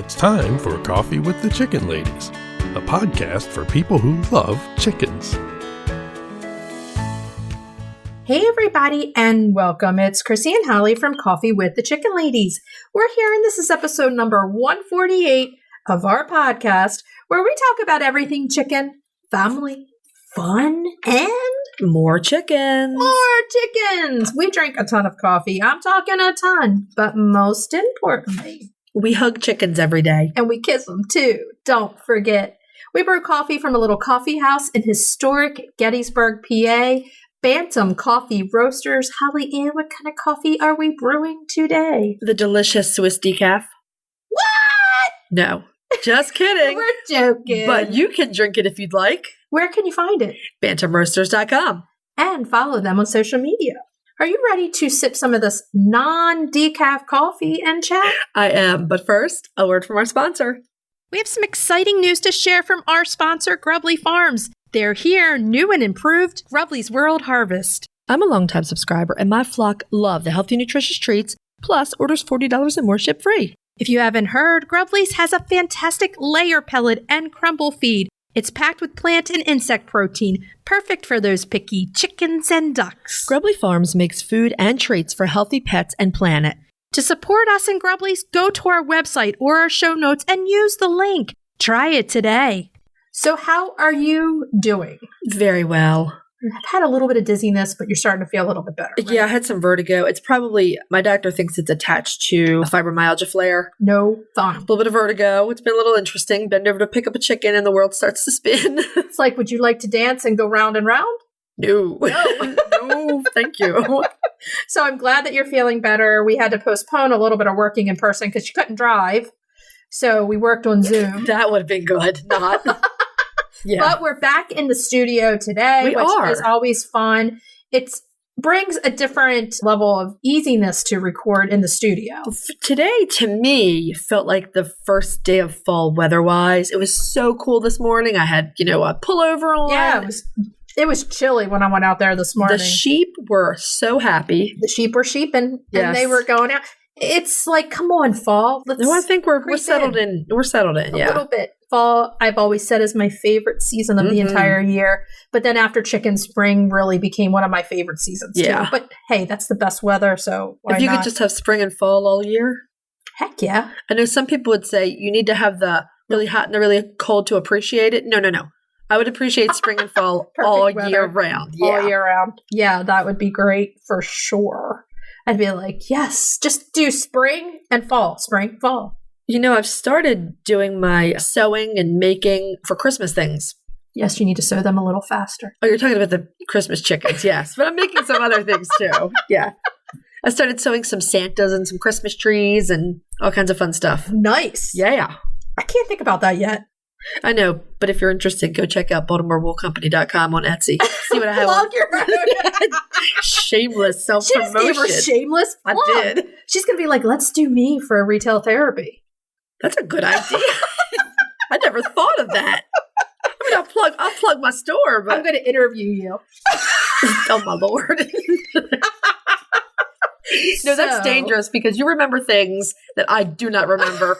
It's time for Coffee with the Chicken Ladies, a podcast for people who love chickens. Hey everybody, and welcome. It's Chrisie&Holly from Coffee with the Chicken Ladies. We're here, and this is episode number 148 of our podcast, where we talk about everything chicken, family, fun, and more chickens. More chickens! We drink a ton of coffee. I'm talking a ton. But most importantly, we hug chickens every day. And we kiss them too. Don't forget. We brew coffee from a little coffee house in historic Gettysburg, PA. Bantam Coffee Roasters. Holly Ann, what kind of coffee are we brewing today? The delicious Swiss decaf. What? No, just kidding. We're joking. But you can drink it if you'd like. Where can you find it? BantamRoasters.com. And follow them on social media. Are you ready to sip some of this non-decaf coffee and chat? I am, but first, a word from our sponsor. We have some exciting news to share from our sponsor, Grubbly Farms. They're here, new and improved, Grubbly's World Harvest. I'm a longtime subscriber, and my flock love the healthy, nutritious treats, plus orders $40 and more ship free. If you haven't heard, Grubbly's has a fantastic layer pellet and crumble feed. It's packed with plant and insect protein, perfect for those picky chickens and ducks. Grubbly Farms makes food and treats for healthy pets and planet. To support us in Grubbly's, go to our website or our show notes and use the link. Try it today. So how are you doing? Very well. I've had a little bit of dizziness, but you're starting to feel a little bit better. Right? Yeah, I had some vertigo. It's probably, my doctor thinks it's attached to a fibromyalgia flare. No fun. A little bit of vertigo. It's been a little interesting. Bend over to pick up a chicken and the world starts to spin. It's like, would you like to dance and go round and round? No. No, thank you. So I'm glad that you're feeling better. We had to postpone a little bit of working in person because you couldn't drive. So we worked on Zoom. That would have been good. Not. Yeah. But we're back in the studio today, which is always fun. It brings a different level of easiness to record in the studio. Today, to me, felt like the first day of fall weather-wise. It was so cool this morning. I had, a pullover on. Yeah, it was chilly when I went out there this morning. The sheep were so happy. The sheep were sheeping, and they were going out. It's like, come on, fall. I think we're settled in. We're settled in, a little bit. Fall, I've always said, is my favorite season of the entire year. But then after chicken, spring really became one of my favorite seasons, too. But hey, that's the best weather, so why If you not? could just have spring and fall all year. Heck yeah. I know some people would say you need to have the really hot and the really cold to appreciate it. No. I would appreciate spring and fall all year round. Yeah. All year round. Yeah, that would be great for sure. I'd be like, yes, just do spring and fall. Spring, fall. I've started doing my sewing and making for Christmas things. Yes, you need to sew them a little faster. Oh, you're talking about the Christmas chickens, yes. But I'm making some other things too. Yeah. I started sewing some Santas and some Christmas trees and all kinds of fun stuff. Nice. Yeah. I can't think about that yet. I know, but if you're interested, go check out BaltimoreWoolCompany.com on Etsy. See what I have. Plug your Shameless self-promotion. She just gave her shameless plug. I did. She's going to be like, let's do me for a retail therapy. That's a good idea. I never thought of that. I mean, I'll plug my store, but I'm going to interview you. Oh my Lord. No, that's dangerous because you remember things that I do not remember.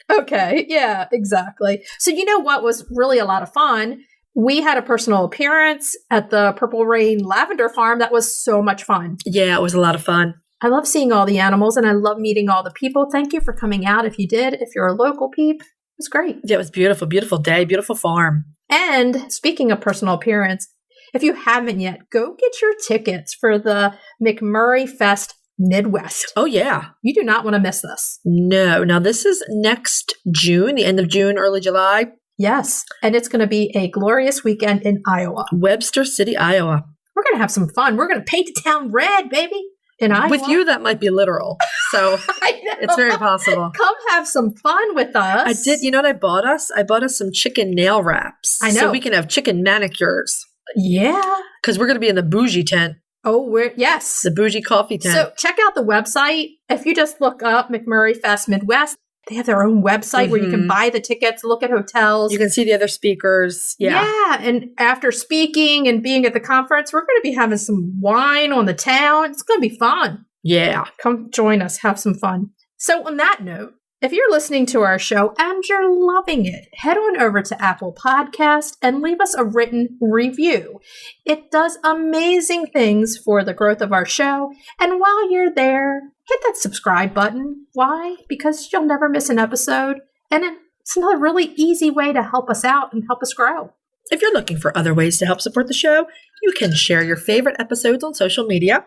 Okay. Yeah, exactly. So you know what was really a lot of fun? We had a personal appearance at the Purple Rain Lavender Farm. That was so much fun. Yeah, it was a lot of fun. I love seeing all the animals and I love meeting all the people. Thank you for coming out. If you did, if you're a local peep, it was great. Yeah, it was beautiful. Beautiful day, beautiful farm. And speaking of personal appearance, if you haven't yet, go get your tickets for the McMurray Fest Midwest. Oh, yeah. You do not want to miss this. No. Now, this is next June, the end of June, early July. Yes. And it's going to be a glorious weekend in Iowa. Webster City, Iowa. We're going to have some fun. We're going to paint the town red, baby. In Iowa. With you, that might be literal. So it's very possible. Come have some fun with us. I did. You know what I bought us? I bought us some chicken nail wraps. I know. So we can have chicken manicures. Yeah. Because we're going to be in the bougie tent. Oh, yes. The bougie coffee tent. So check out the website. If you just look up McMurray Fest Midwest, they have their own website where you can buy the tickets, look at hotels. You can see the other speakers. Yeah. And after speaking and being at the conference, we're going to be having some wine on the town. It's going to be fun. Yeah. Come join us. Have some fun. So on that note, If you're listening to our show and you're loving it, head on over to Apple Podcast and leave us a written review. It does amazing things for the growth of our show. And while you're there, hit that subscribe button. Why? Because you'll never miss an episode. And it's another really easy way to help us out and help us grow. If you're looking for other ways to help support the show, you can share your favorite episodes on social media.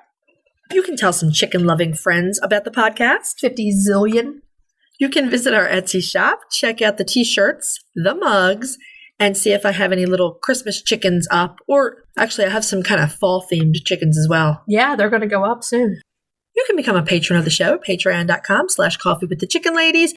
You can tell some chicken-loving friends about the podcast. 50 zillion. You can visit our Etsy shop, check out the t-shirts, the mugs, and see if I have any little Christmas chickens up. Or actually, I have some kind of fall-themed chickens as well. Yeah, they're going to go up soon. You can become a patron of the show, patreon.com/coffeewiththechickenladies.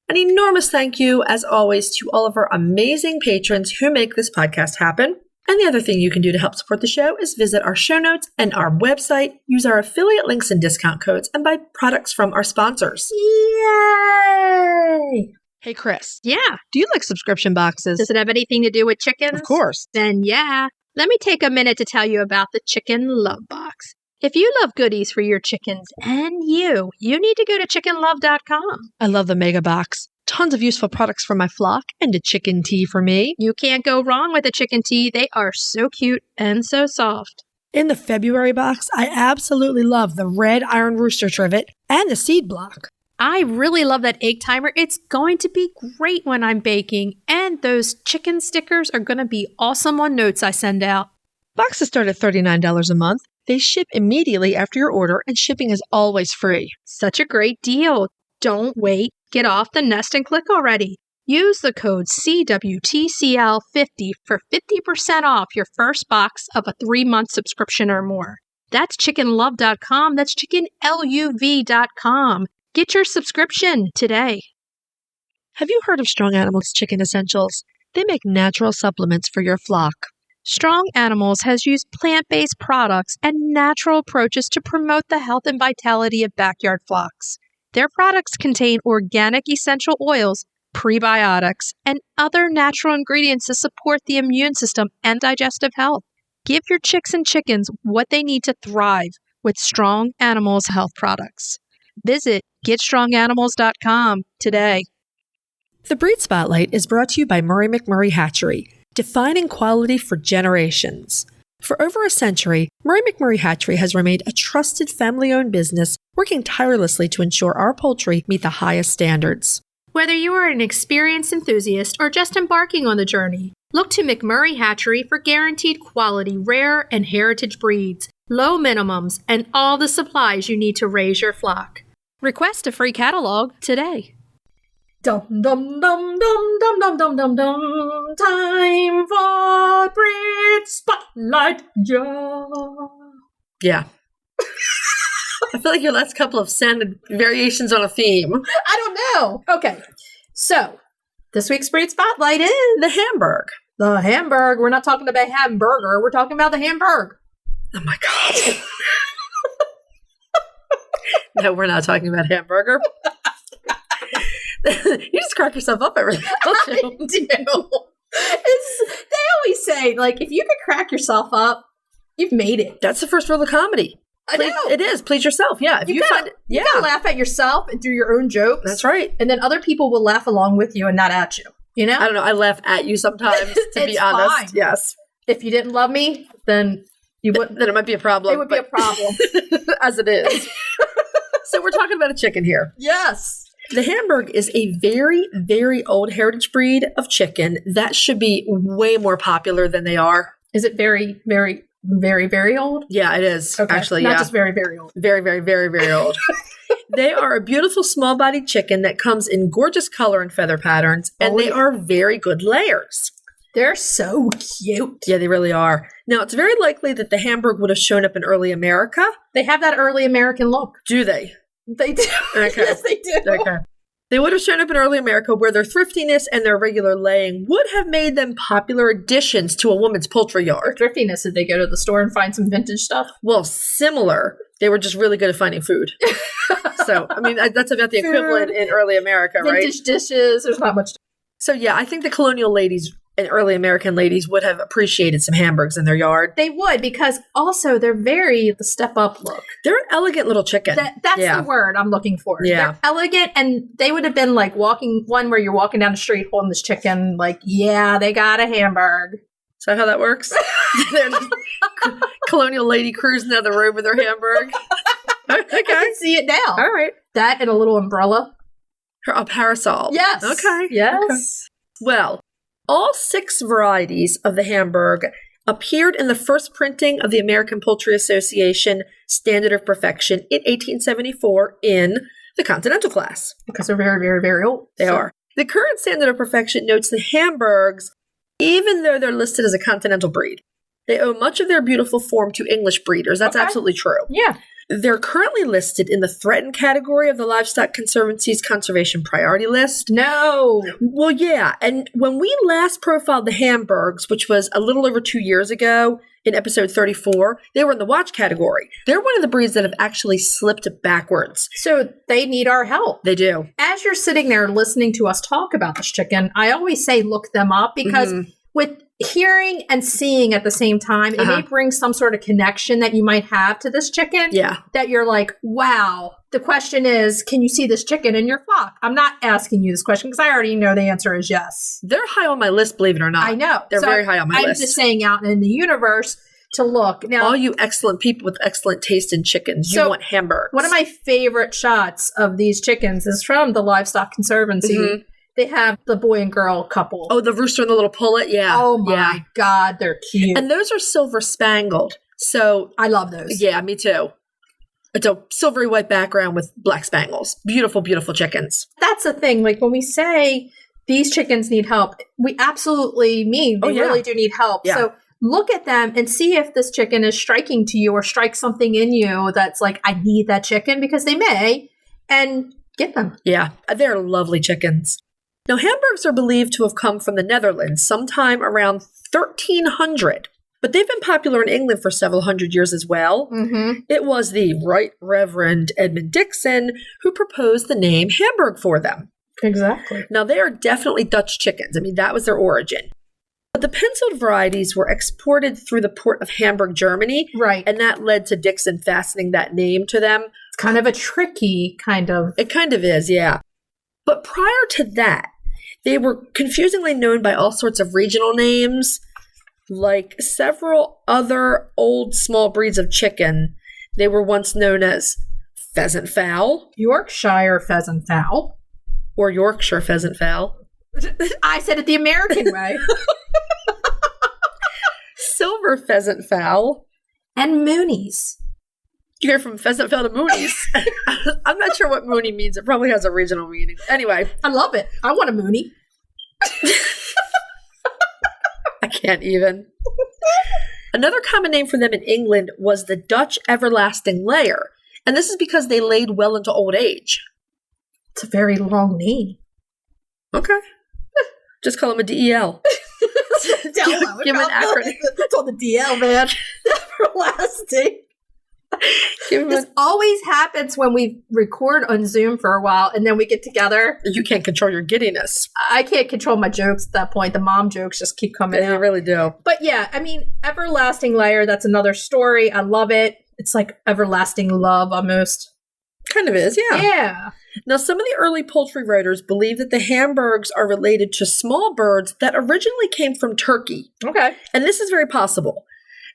An enormous thank you, as always, to all of our amazing patrons who make this podcast happen. And the other thing you can do to help support the show is visit our show notes and our website, use our affiliate links and discount codes, and buy products from our sponsors. Yay! Hey, Chris. Yeah. Do you like subscription boxes? Does it have anything to do with chickens? Of course. Then yeah. Let me take a minute to tell you about the Chicken Love Box. If you love goodies for your chickens and you need to go to chickenlove.com. I love the Mega Box. Tons of useful products for my flock and a chicken tea for me. You can't go wrong with a chicken tea. They are so cute and so soft. In the February box, I absolutely love the red iron rooster trivet and the seed block. I really love that egg timer. It's going to be great when I'm baking. And those chicken stickers are going to be awesome on notes I send out. Boxes start at $39 a month. They ship immediately after your order, and shipping is always free. Such a great deal. Don't wait. Get off the nest and click already. Use the code CWTCL50 for 50% off your first box of a 3-month subscription or more. That's chickenlove.com. That's chickenluv.com. Get your subscription today. Have you heard of Strong Animals Chicken Essentials? They make natural supplements for your flock. Strong Animals has used plant-based products and natural approaches to promote the health and vitality of backyard flocks. Their products contain organic essential oils, prebiotics, and other natural ingredients to support the immune system and digestive health. Give your chicks and chickens what they need to thrive with Strong Animals health products. Visit GetStrongAnimals.com today. The Breed Spotlight is brought to you by McMurray Hatchery, defining quality for generations. For over a century, McMurray Hatchery has remained a trusted family-owned business working tirelessly to ensure our poultry meet the highest standards. Whether you are an experienced enthusiast or just embarking on the journey, look to McMurray Hatchery for guaranteed quality, rare and heritage breeds, low minimums, and all the supplies you need to raise your flock. Request a free catalog today. Dum dum dum dum dum dum dum dum dum. Time for Breed Spotlight. Yeah. I feel like your last couple have sounded variations on a theme. I don't know. Okay, so this week's Breed Spotlight is The Hamburg. the Hamburg. We're not talking about hamburger. We're talking about the Hamburg. Oh my God. No, we're not talking about hamburger. You just crack yourself up every day. I do. They always say, like, if you could crack yourself up, you've made it. That's the first rule of comedy. I know. It is. Please yourself. Yeah. If you gotta, find it, you gotta laugh at yourself and do your own jokes. That's right. And then other people will laugh along with you and not at you. You know? I don't know. I laugh at you sometimes, to be It's honest. fine. Yes. If you didn't love me, then you wouldn't. Then it might be a problem. It would be a problem. As it is. So we're talking about a chicken here. Yes. The Hamburg is a very, very old heritage breed of chicken that should be way more popular than they are. Is it very, very, very, very old? Yeah, it is. Okay. Actually, Not yeah. just very, very old. Very, very, very, very old. They are a beautiful small-bodied chicken that comes in gorgeous color and feather patterns, and they are very good layers. They're so cute. Yeah, they really are. Now, it's very likely that the Hamburg would have shown up in early America. They have that early American look. Do they? They do. Okay. Yes, they do. Okay. They would have shown up in early America where their thriftiness and their regular laying would have made them popular additions to a woman's poultry yard. Thriftiness, did they go to the store and find some vintage stuff? Well, similar. They were just really good at finding food. So, I mean, that's about the equivalent in early America, right? Vintage dishes. There's not much. So, yeah, I think the colonial ladies and early American ladies would have appreciated some Hamburgs in their yard. They would, because also they're very the step up look. They're an elegant little chicken. That's the word I'm looking for. Yeah. They're elegant, and they would have been like one where you're walking down the street holding this chicken, like, yeah, they got a Hamburg. Is that how that works? They're just colonial lady cruising down the road with her Hamburg. Okay. I can see it now. All right. That and a little umbrella. A parasol. Yes. Okay. Yes. Okay. Well, all 6 varieties of the Hamburg appeared in the first printing of the American Poultry Association Standard of Perfection in 1874 in the Continental class. Because they're very, very, very old. They are. The current Standard of Perfection notes the Hamburgs, even though they're listed as a continental breed, they owe much of their beautiful form to English breeders. That's absolutely true. Yeah. They're currently listed in the threatened category of the Livestock Conservancy's Conservation Priority List. No. Well, yeah. And when we last profiled the Hamburgs, which was a little over 2 years ago in episode 34, they were in the watch category. They're one of the breeds that have actually slipped backwards. So they need our help. They do. As you're sitting there listening to us talk about this chicken, I always say look them up, because with hearing and seeing at the same time, it may bring some sort of connection that you might have to this chicken. Yeah. That you're like, wow. The question is, can you see this chicken in your flock? I'm not asking you this question because I already know the answer is yes. They're high on my list, believe it or not. I know. They're very high on my list. I'm just saying out in the universe to look. Now, all you excellent people with excellent taste in chickens, you want Hamburgs. One of my favorite shots of these chickens is from the Livestock Conservancy. They have the boy and girl couple. Oh, the rooster and the little pullet? Yeah. Oh my God, they're cute. And those are silver spangled. So I love those. Yeah, me too. It's a silvery white background with black spangles. Beautiful, beautiful chickens. That's the thing. Like when we say these chickens need help, we absolutely mean they really do need help. Yeah. So look at them and see if this chicken is striking to you or strikes something in you that's like, I need that chicken, because they may, and get them. Yeah, they're lovely chickens. Now, Hamburgs are believed to have come from the Netherlands sometime around 1300, but they've been popular in England for several hundred years as well. It was the Right Reverend Edmund Dixon who proposed the name Hamburg for them. Exactly. Now, they are definitely Dutch chickens. I mean, that was their origin. But the penciled varieties were exported through the port of Hamburg, Germany. Right. And that led to Dixon fastening that name to them. It's kind of a tricky kind of. It kind of is, yeah. But prior to that, they were confusingly known by all sorts of regional names, like several other old small breeds of chicken. They were once known as pheasant fowl. Yorkshire pheasant fowl. Or Yorkshire pheasant fowl. I said it the American way. Silver pheasant fowl. And Moonies. You go from pheasant fowl to Moonies. I'm not sure what Mooney means. It probably has a regional meaning. Anyway. I love it. I want a Moonie. I can't even. Another common name for them in England was the Dutch everlasting layer. And this is because they laid well into old age. It's a very long name. Okay. Just call them a DEL. Give them an acronym. It's on the DL, man. Everlasting. This always happens when we record on Zoom for a while and then we get together. You can't control your giddiness. I can't control my jokes at that point. The mom jokes just keep coming out. They really do. But yeah, I mean, everlasting layer, that's another story. I love it. It's like everlasting love almost. Kind of is, yeah. Yeah. Now, some of the early poultry writers believe that the Hamburgs are related to small birds that originally came from Turkey. Okay. And this is very possible.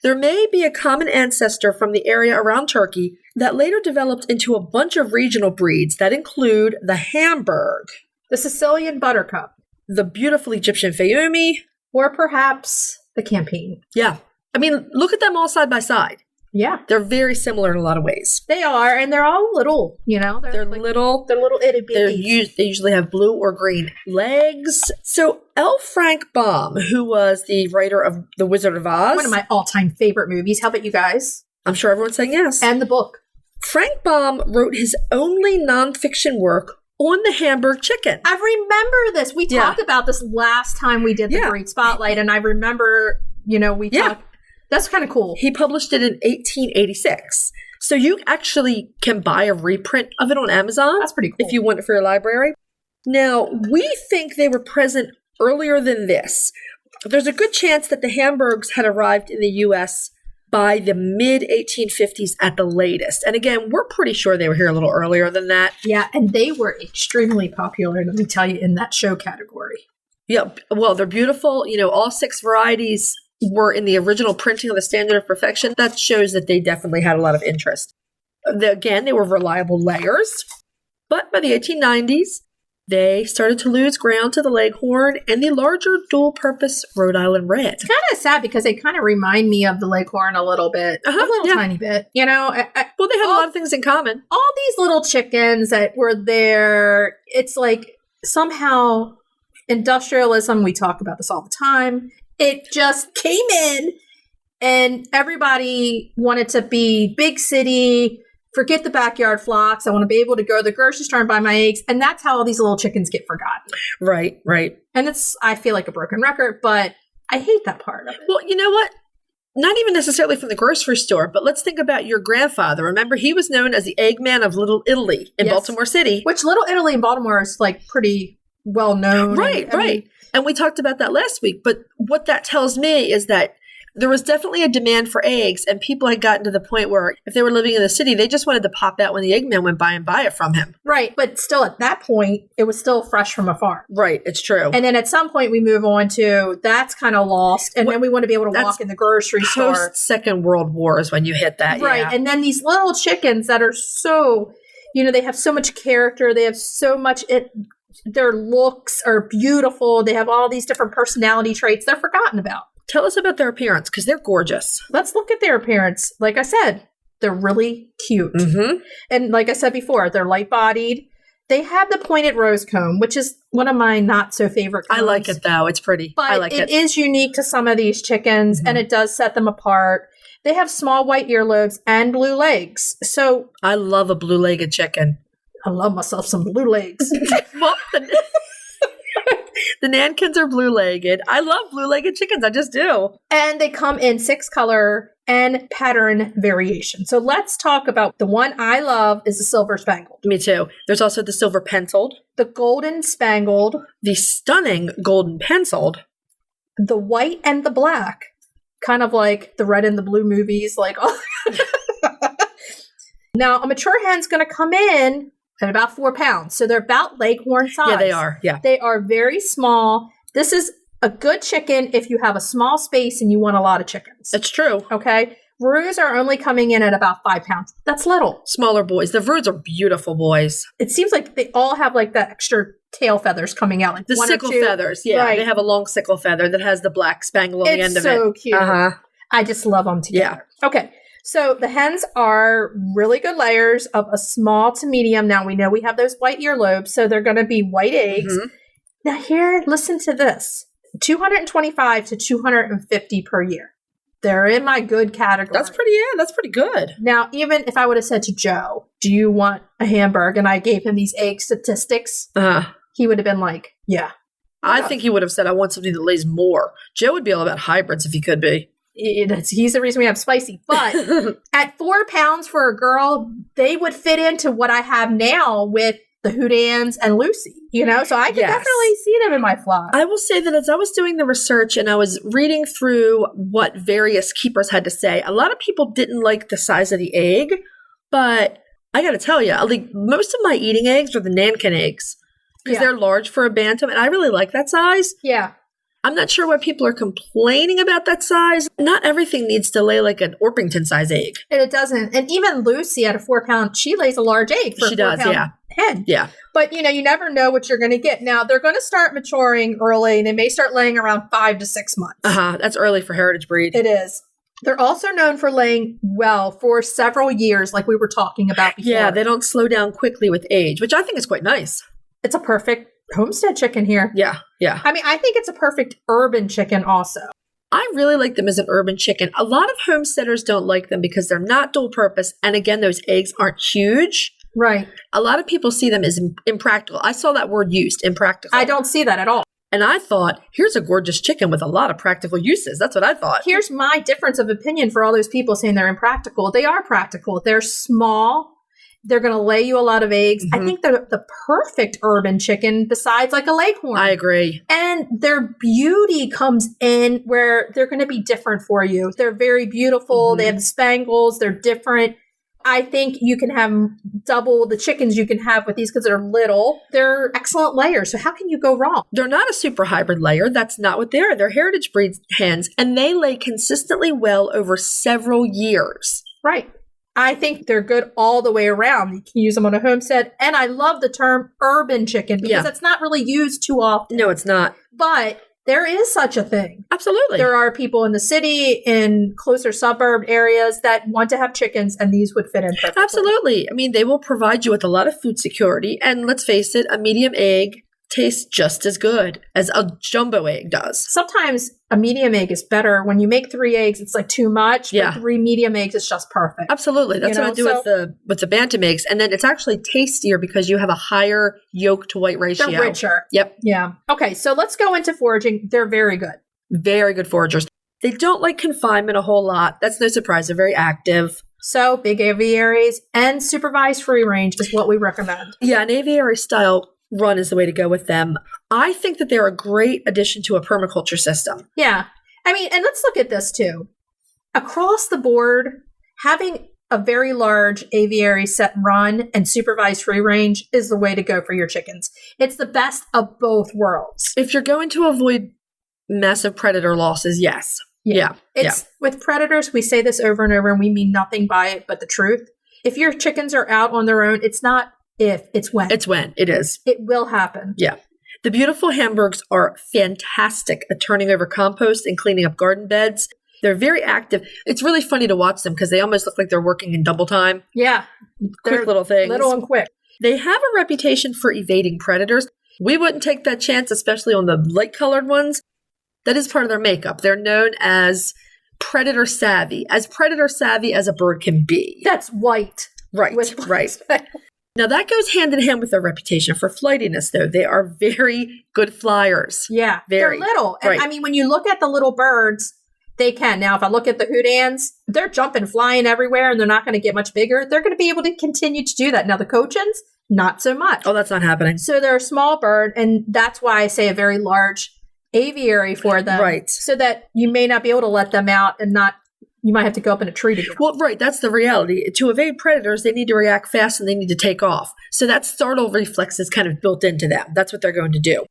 There may be a common ancestor from the area around Turkey that later developed into a bunch of regional breeds that include the Hamburg, the Sicilian Buttercup, the beautiful Egyptian Fayoumi, or perhaps the Campine. Yeah. I mean, look at them all side by side. Yeah. They're very similar in a lot of ways. They are, and they're all little, you know. They're like, little. They're little itty bitty. They usually have blue or green legs. So L. Frank Baum, who was the writer of The Wizard of Oz. One of my all-time favorite movies. How about you guys? I'm sure everyone's saying yes. And the book. Frank Baum wrote his only nonfiction work on the Hamburg chicken. I remember this. We talked about this last time we did the Great Spotlight, and I remember, we talked. That's kind of cool. He published it in 1886. So you actually can buy a reprint of it on Amazon. That's pretty cool. If you want it for your library. Now, we think they were present earlier than this. There's a good chance that the Hamburgs had arrived in the U.S. by the mid-1850s at the latest. And again, we're pretty sure they were here a little earlier than that. Yeah, and they were extremely popular, let me tell you, in that show category. Yeah, well, they're beautiful. All 6 varieties were in the original printing of the Standard of Perfection. That shows that they definitely had a lot of interest. Again, they were reliable layers. But by the 1890s, they started to lose ground to the Leghorn and the larger dual-purpose Rhode Island Red. It's kind of sad because they kind of remind me of the Leghorn a little bit, tiny bit. Well, they have a lot of things in common. All these little chickens that were there, it's like somehow industrialism, we talk about this all the time, it just came in and everybody wanted to be big city, forget the backyard flocks. I want to be able to go to the grocery store and buy my eggs. And that's how all these little chickens get forgotten. Right. And I feel like a broken record, but I hate that part of it. Well, you know what? Not even necessarily from the grocery store, but let's think about your grandfather. Remember, he was known as the Eggman of Little Italy in Baltimore City. Which Little Italy in Baltimore is like pretty well known. Right. And we talked about that last week. But what that tells me is that there was definitely a demand for eggs, and people had gotten to the point where if they were living in the city, they just wanted to pop out when the Eggman went by and buy it from him. Right. But still, at that point, it was still fresh from a farm. Right. It's true. And then at some point, we move on to that's kind of lost. And then we want to be able to walk in the grocery store. Post-Second World War is when you hit that. Right. Yeah. And then these little chickens that are so, they have so much character. They have so much, their looks are beautiful. They have all these different personality traits. They're forgotten about. Tell us about their appearance, because they're gorgeous. Let's look at their appearance. Like I said, they're really cute. Mm-hmm. And like I said before, they're light-bodied. They have the pointed rose comb, which is one of my not-so-favorite combs. I like it, though. It's pretty. But I like it. It is unique to some of these chickens, and it does set them apart. They have small white earlobes and blue legs. So I love a blue-legged chicken. I love myself some blue legs. Well, the Nankins are blue-legged. I love blue-legged chickens. I just do. And they come in 6 color and pattern variation. So let's talk about the one I love is the silver spangled. Me too. There's also the silver penciled. The golden spangled. The stunning golden penciled. The white and the black. Kind of like the red and the blue movies. Now, a mature hen's going to come in at about 4 pounds. So they're about Leghorn size. Yeah, they are. Yeah. They are very small. This is a good chicken if you have a small space and you want a lot of chickens. That's true. Okay. Roos are only coming in at about 5 pounds. That's little. Smaller boys. The Roos are beautiful boys. It seems like they all have like the extra tail feathers coming out. Like the one sickle or two. Feathers. Yeah. Right. They have a long sickle feather that has the black spangle on the end of it. It's so cute. Uh-huh. I just love them together. Yeah. Okay. So the hens are really good layers of a small to medium. Now we know we have those white earlobes, so they're going to be white eggs. Mm-hmm. Now here, listen to this. 225 to 250 per year. They're in my good category. That's pretty good. Now, even if I would have said to Joe, do you want a Hamburg? And I gave him these egg statistics, he would have been like, yeah. I think he would have said, I want something that lays more. Joe would be all about hybrids if he could be. He's the reason we have spicy. But at 4 pounds for a girl, they would fit into what I have now with the Houdans and Lucy, so I can definitely see them in my flock. I will say that as I was doing the research and I was reading through what various keepers had to say, a lot of people didn't like the size of the egg, but I got to tell you, like most of my eating eggs are the Nankin eggs because they're large for a Bantam, and I really like that size. Yeah. I'm not sure why people are complaining about that size. Not everything needs to lay like an Orpington size egg. And it doesn't. And even Lucy at a 4 pound, she lays a large egg for a 4 pound hen. Yeah. But you never know what you're going to get. Now they're going to start maturing early and they may start laying around 5 to 6 months. That's early for heritage breed. It is. They're also known for laying well for several years, like we were talking about before. Yeah, they don't slow down quickly with age, which I think is quite nice. It's a perfect homestead chicken here. Yeah. I mean, I think it's a perfect urban chicken also. I really like them as an urban chicken. A lot of homesteaders don't like them because they're not dual purpose. And again, those eggs aren't huge. Right. A lot of people see them as impractical. I saw that word used, impractical. I don't see that at all. And I thought, here's a gorgeous chicken with a lot of practical uses. That's what I thought. Here's my difference of opinion for all those people saying they're impractical. They are practical. They're small. They're going to lay you a lot of eggs. I think they're the perfect urban chicken besides like a leghorn. I agree. And their beauty comes in where they're going to be different for you. They're very beautiful. They have the spangles. They're different. I think you can have double the chickens you can have with these because they're little. They're excellent layers. So how can you go wrong? They're not a super hybrid layer. That's not what they are. They're heritage breed hens, and they lay consistently well over several years. Right. I think they're good all the way around. You can use them on a homestead. And I love the term urban chicken because it's not really used too often. No, it's not. But there is such a thing. Absolutely. There are people in the city, in closer suburb areas that want to have chickens, and these would fit in perfectly. Absolutely. I mean, they will provide you with a lot of food security. And let's face it, a medium egg tastes just as good as a jumbo egg does. Sometimes a medium egg is better. When you make 3 eggs, it's like too much. Yeah. But 3 medium eggs is just perfect. Absolutely. That's what I do with the Bantam eggs. And then it's actually tastier because you have a higher yolk to white ratio. They're richer. Yep. Yeah. Okay, so let's go into foraging. They're very good. Very good foragers. They don't like confinement a whole lot. That's no surprise. They're very active. So big aviaries and supervised free range is what we recommend. Yeah, an aviary style run is the way to go with them. I think that they're a great addition to a permaculture system. Yeah. I mean, and let's look at this too. Across the board, having a very large aviary set and run and supervised free range is the way to go for your chickens. It's the best of both worlds. If you're going to avoid massive predator losses, yes. Yeah. With predators, we say this over and over and we mean nothing by it but the truth. If your chickens are out on their own, it's not if, it's when. It's when. It is. It will happen. Yeah. The beautiful Hamburgs are fantastic at turning over compost and cleaning up garden beds. They're very active. It's really funny to watch them because they almost look like they're working in double time. Yeah. Quick little things. Little and quick. They have a reputation for evading predators. We wouldn't take that chance, especially on the light-colored ones. That is part of their makeup. They're known as predator savvy as a bird can be. That's white. Right. Now, that goes hand in hand with their reputation for flightiness, though. They are very good flyers. Yeah. Very. They're little. And I mean, when you look at the little birds, they can. Now, if I look at the hootans, they're jumping, flying everywhere, and they're not going to get much bigger. They're going to be able to continue to do that. Now, the cochins, not so much. Oh, that's not happening. So they're a small bird, and that's why I say a very large aviary for them. Right. So that you may not be able to let them out and not... You might have to go up in a tree to get them. Well, right. That's the reality. To evade predators, they need to react fast and they need to take off. So that startle reflex is kind of built into them. That's what they're going to do.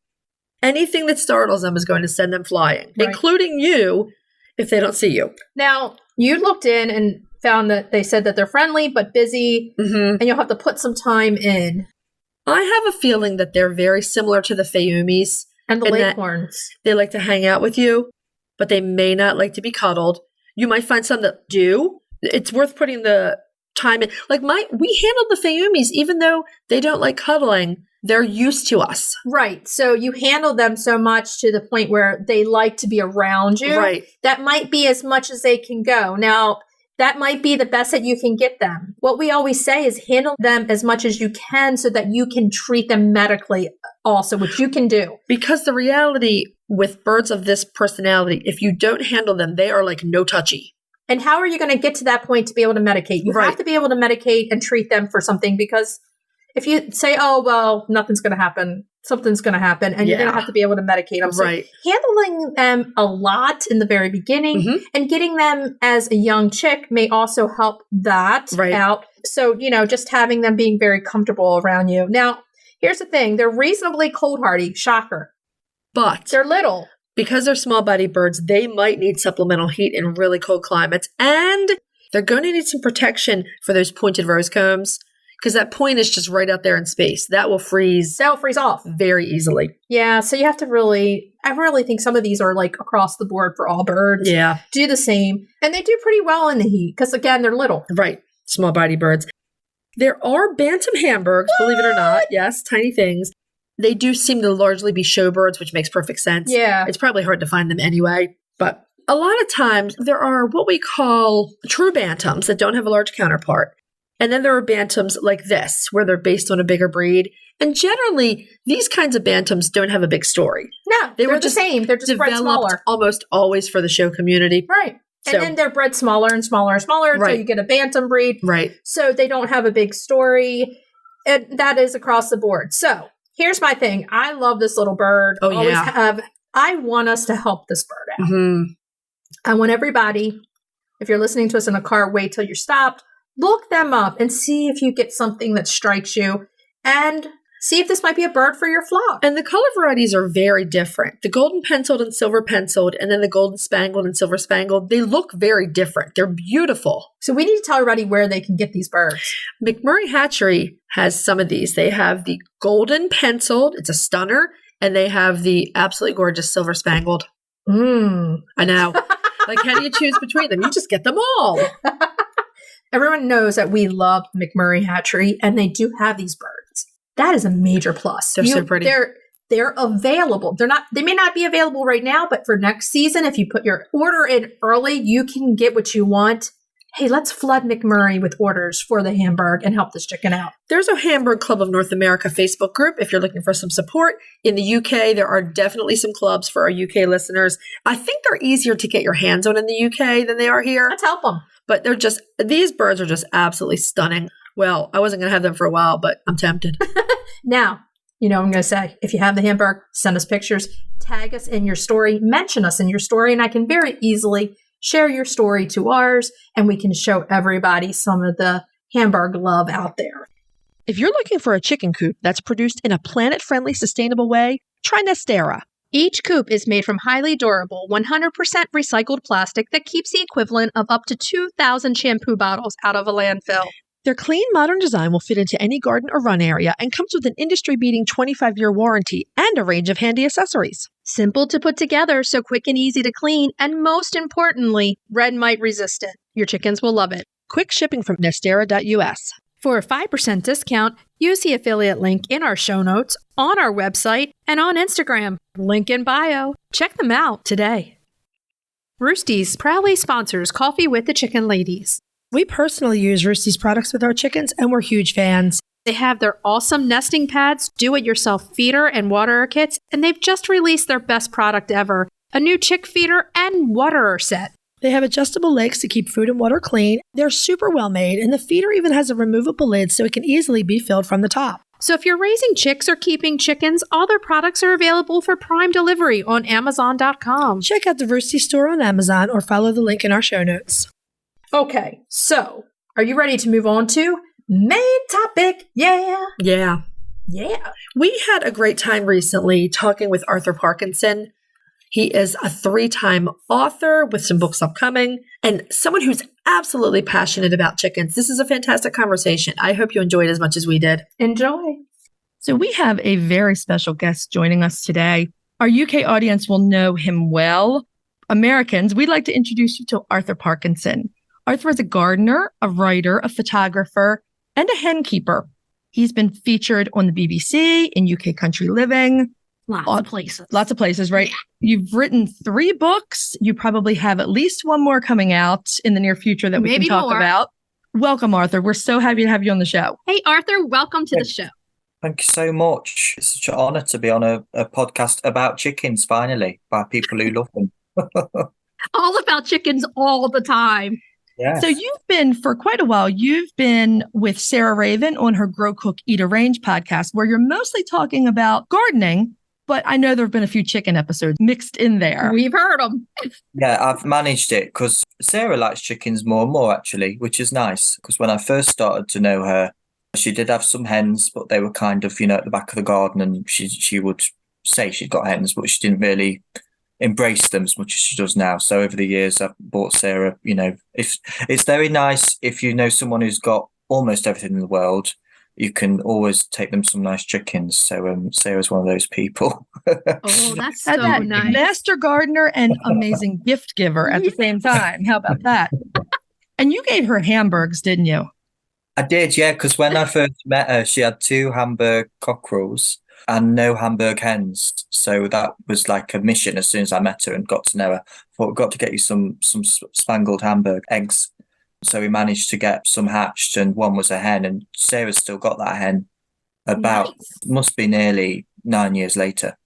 Anything that startles them is going to send them flying, including you if they don't see you. Now, you looked in and found that they said that they're friendly but busy, and you'll have to put some time in. I have a feeling that they're very similar to the Fayumis. And the Leghorns. They like to hang out with you, but they may not like to be cuddled. You might find some that do. It's worth putting the time in. Like we handled the Fayumis, even though they don't like cuddling, they're used to us. Right. So you handle them so much to the point where they like to be around you. Right. That might be as much as they can go. Now, that might be the best that you can get them. What we always say is handle them as much as you can so that you can treat them medically also, which you can do. Because the reality with birds of this personality, if you don't handle them, they are like no touchy. And how are you going to get to that point to be able to medicate? You have to be able to medicate and treat them for something, because if you say, oh, well, nothing's going to happen, something's going to happen, and you're going to have to be able to medicate them. So handling them a lot in the very beginning and getting them as a young chick may also help that out. So, just having them being very comfortable around you. Now, here's the thing. They're reasonably cold hardy. Shocker. But they're little. Because they're small body birds, they might need supplemental heat in really cold climates. And they're going to need some protection for those pointed rose combs, because that point is just right out there in space. That will freeze. That'll freeze off very easily. Yeah. So you have to I really think some of these are like across the board for all birds. Yeah. Do the same. And they do pretty well in the heat because, again, they're little. Right. Small body birds. There are Bantam Hamburgs, believe it or not. Yes. Tiny things. They do seem to largely be showbirds, which makes perfect sense. Yeah. It's probably hard to find them anyway. But a lot of times there are what we call true bantams that don't have a large counterpart. And then there are bantams like this, where they're based on a bigger breed. And generally, these kinds of bantams don't have a big story. No, they're the same. They're just bred smaller. Almost always for the show community. Right. And then they're bred smaller and smaller and smaller until you get a Bantam breed. Right. So they don't have a big story. And that is across the board. So here's my thing. I love this little bird. Oh, yeah. I want us to help this bird out. Mm-hmm. I want everybody, if you're listening to us in a car, wait till you're stopped. Look them up and see if you get something that strikes you. And see if this might be a bird for your flock. And the color varieties are very different. The golden penciled and silver penciled, and then the golden spangled and silver spangled, they look very different. They're beautiful. So we need to tell everybody where they can get these birds. McMurray Hatchery has some of these. They have the golden penciled, it's a stunner, and they have the absolutely gorgeous silver spangled. I know. Like, how do you choose between them? You just get them all. Everyone knows that we love McMurray Hatchery, and they do have these birds. That is a major plus. They're so pretty. They're available. They may not be available right now, but for next season, if you put your order in early, you can get what you want. Hey, let's flood McMurray with orders for the Hamburg and help this chicken out. There's a Hamburg Club of North America Facebook group if you're looking for some support. In the UK, there are definitely some clubs for our UK listeners. I think they're easier to get your hands on in the UK than they are here. Let's help them. But these birds are just absolutely stunning. Well, I wasn't going to have them for a while, but I'm tempted. Now, you know what I'm going to say. If you have the Hamburg, send us pictures, tag us in your story, mention us in your story, and I can very easily share your story to ours, and we can show everybody some of the Hamburg love out there. If you're looking for a chicken coop that's produced in a planet-friendly, sustainable way, try Nestera. Each coop is made from highly durable, 100% recycled plastic that keeps the equivalent of up to 2,000 shampoo bottles out of a landfill. Their clean, modern design will fit into any garden or run area and comes with an industry-beating 25-year warranty and a range of handy accessories. Simple to put together, so quick and easy to clean, and most importantly, red mite resistant. Your chickens will love it. Quick shipping from Nestera US. For a 5% discount, use the affiliate link in our show notes, on our website, and on Instagram. Link in bio. Check them out today. Roosty's proudly sponsors Coffee with the Chicken Ladies. We personally use Roosty's products with our chickens, and we're huge fans. They have their awesome nesting pads, do-it-yourself feeder and waterer kits, and they've just released their best product ever, a new chick feeder and waterer set. They have adjustable legs to keep food and water clean. They're super well made, and the feeder even has a removable lid so it can easily be filled from the top. So if you're raising chicks or keeping chickens, all their products are available for Prime delivery on Amazon.com. Check out the Roosty store on Amazon or follow the link in our show notes. Okay, so are you ready to move on to main topic? Yeah. Yeah. Yeah. We had a great time recently talking with Arthur Parkinson. He is a 3-time author with some books upcoming and someone who's absolutely passionate about chickens. This is a fantastic conversation. I hope you enjoyed as much as we did. Enjoy. So we have a very special guest joining us today. Our UK audience will know him well. Americans, we'd like to introduce you to Arthur Parkinson. Arthur is a gardener, a writer, a photographer, and a hen keeper. He's been featured on the BBC, in UK Country Living. Lots of places. Lots of places, right? Yeah. You've written 3 books. You probably have at least one more coming out in the near future that we can talk about. Welcome, Arthur. We're so happy to have you on the show. Hey, Arthur, welcome to the show. Thank you so much. It's such an honor to be on a podcast about chickens, finally, by people who love them. All about chickens all the time. Yeah. So you've been, for quite a while, you've been with Sarah Raven on her Grow, Cook, Eat, Arrange podcast, where you're mostly talking about gardening, but I know there have been a few chicken episodes mixed in there. We've heard them. Yeah, I've managed it because Sarah likes chickens more and more, actually, which is nice. Because when I first started to know her, she did have some hens, but they were kind of, at the back of the garden, and she would say she'd got hens, but she didn't really embrace them as much as she does now. So over the years, I've bought Sarah, if it's very nice if you know someone who's got almost everything in the world, you can always take them some nice chickens. So Sarah's one of those people. Oh, that's so nice. Master gardener and amazing gift giver at the same time. How about that? And you gave her Hamburgs, didn't you? I did, yeah, because when I first met her, she had 2 Hamburg cockerels and no Hamburg hens. So that was like a mission as soon as I met her and got to know her. I thought, we've got to get you some Spangled Hamburg eggs. So we managed to get some hatched, and one was a hen, and Sarah's still got that hen must be nearly 9 years later.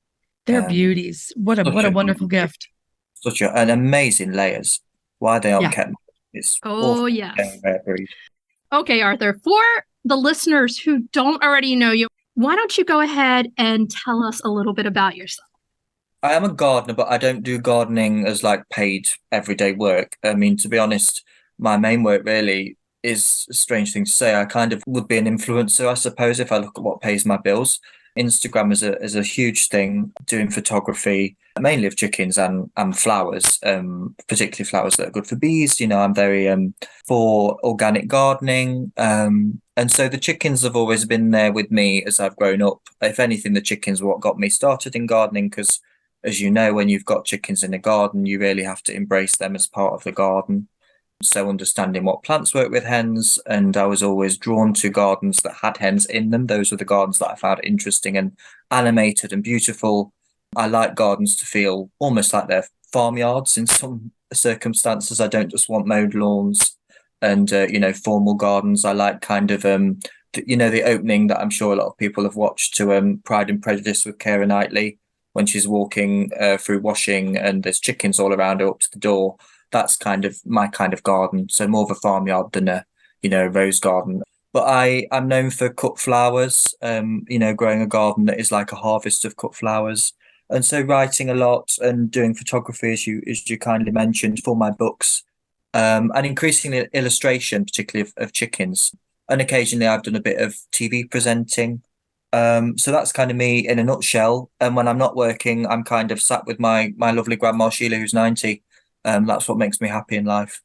They're beauties. What a wonderful gift. Such an amazing layers. why they aren't Yeah. kept. It's Oh, awful. yes. Rare breed. Okay, Arthur, for the listeners who don't already know you, why don't you go ahead and tell us a little bit about yourself? I am a gardener, but I don't do gardening as like paid everyday work. I mean, to be honest, my main work really is a strange thing to say. I kind of would be an influencer, I suppose, if I look at what pays my bills. Instagram is a huge thing, doing photography, mainly of chickens and flowers, particularly flowers that are good for bees. I'm very for organic gardening. And so the chickens have always been there with me as I've grown up. If anything, the chickens were what got me started in gardening because, as you know, when you've got chickens in a garden, you really have to embrace them as part of the garden. So understanding what plants work with hens, and I was always drawn to gardens that had hens in them. Those were the gardens that I found interesting and animated and beautiful. I like gardens to feel almost like they're farmyards in some circumstances. I don't just want mowed lawns and formal gardens. I like kind of the opening that I'm sure a lot of people have watched to Pride and Prejudice with Keira Knightley when she's walking through washing and there's chickens all around her up to the door. That's kind of my kind of garden. So more of a farmyard than a rose garden. But I'm known for cut flowers, growing a garden that is like a harvest of cut flowers. And so writing a lot and doing photography, as you kindly mentioned, for my books, and increasingly illustration, particularly of chickens. And occasionally I've done a bit of TV presenting. So that's kind of me in a nutshell. And when I'm not working, I'm kind of sat with my lovely grandma Sheila, who's 90. That's what makes me happy in life.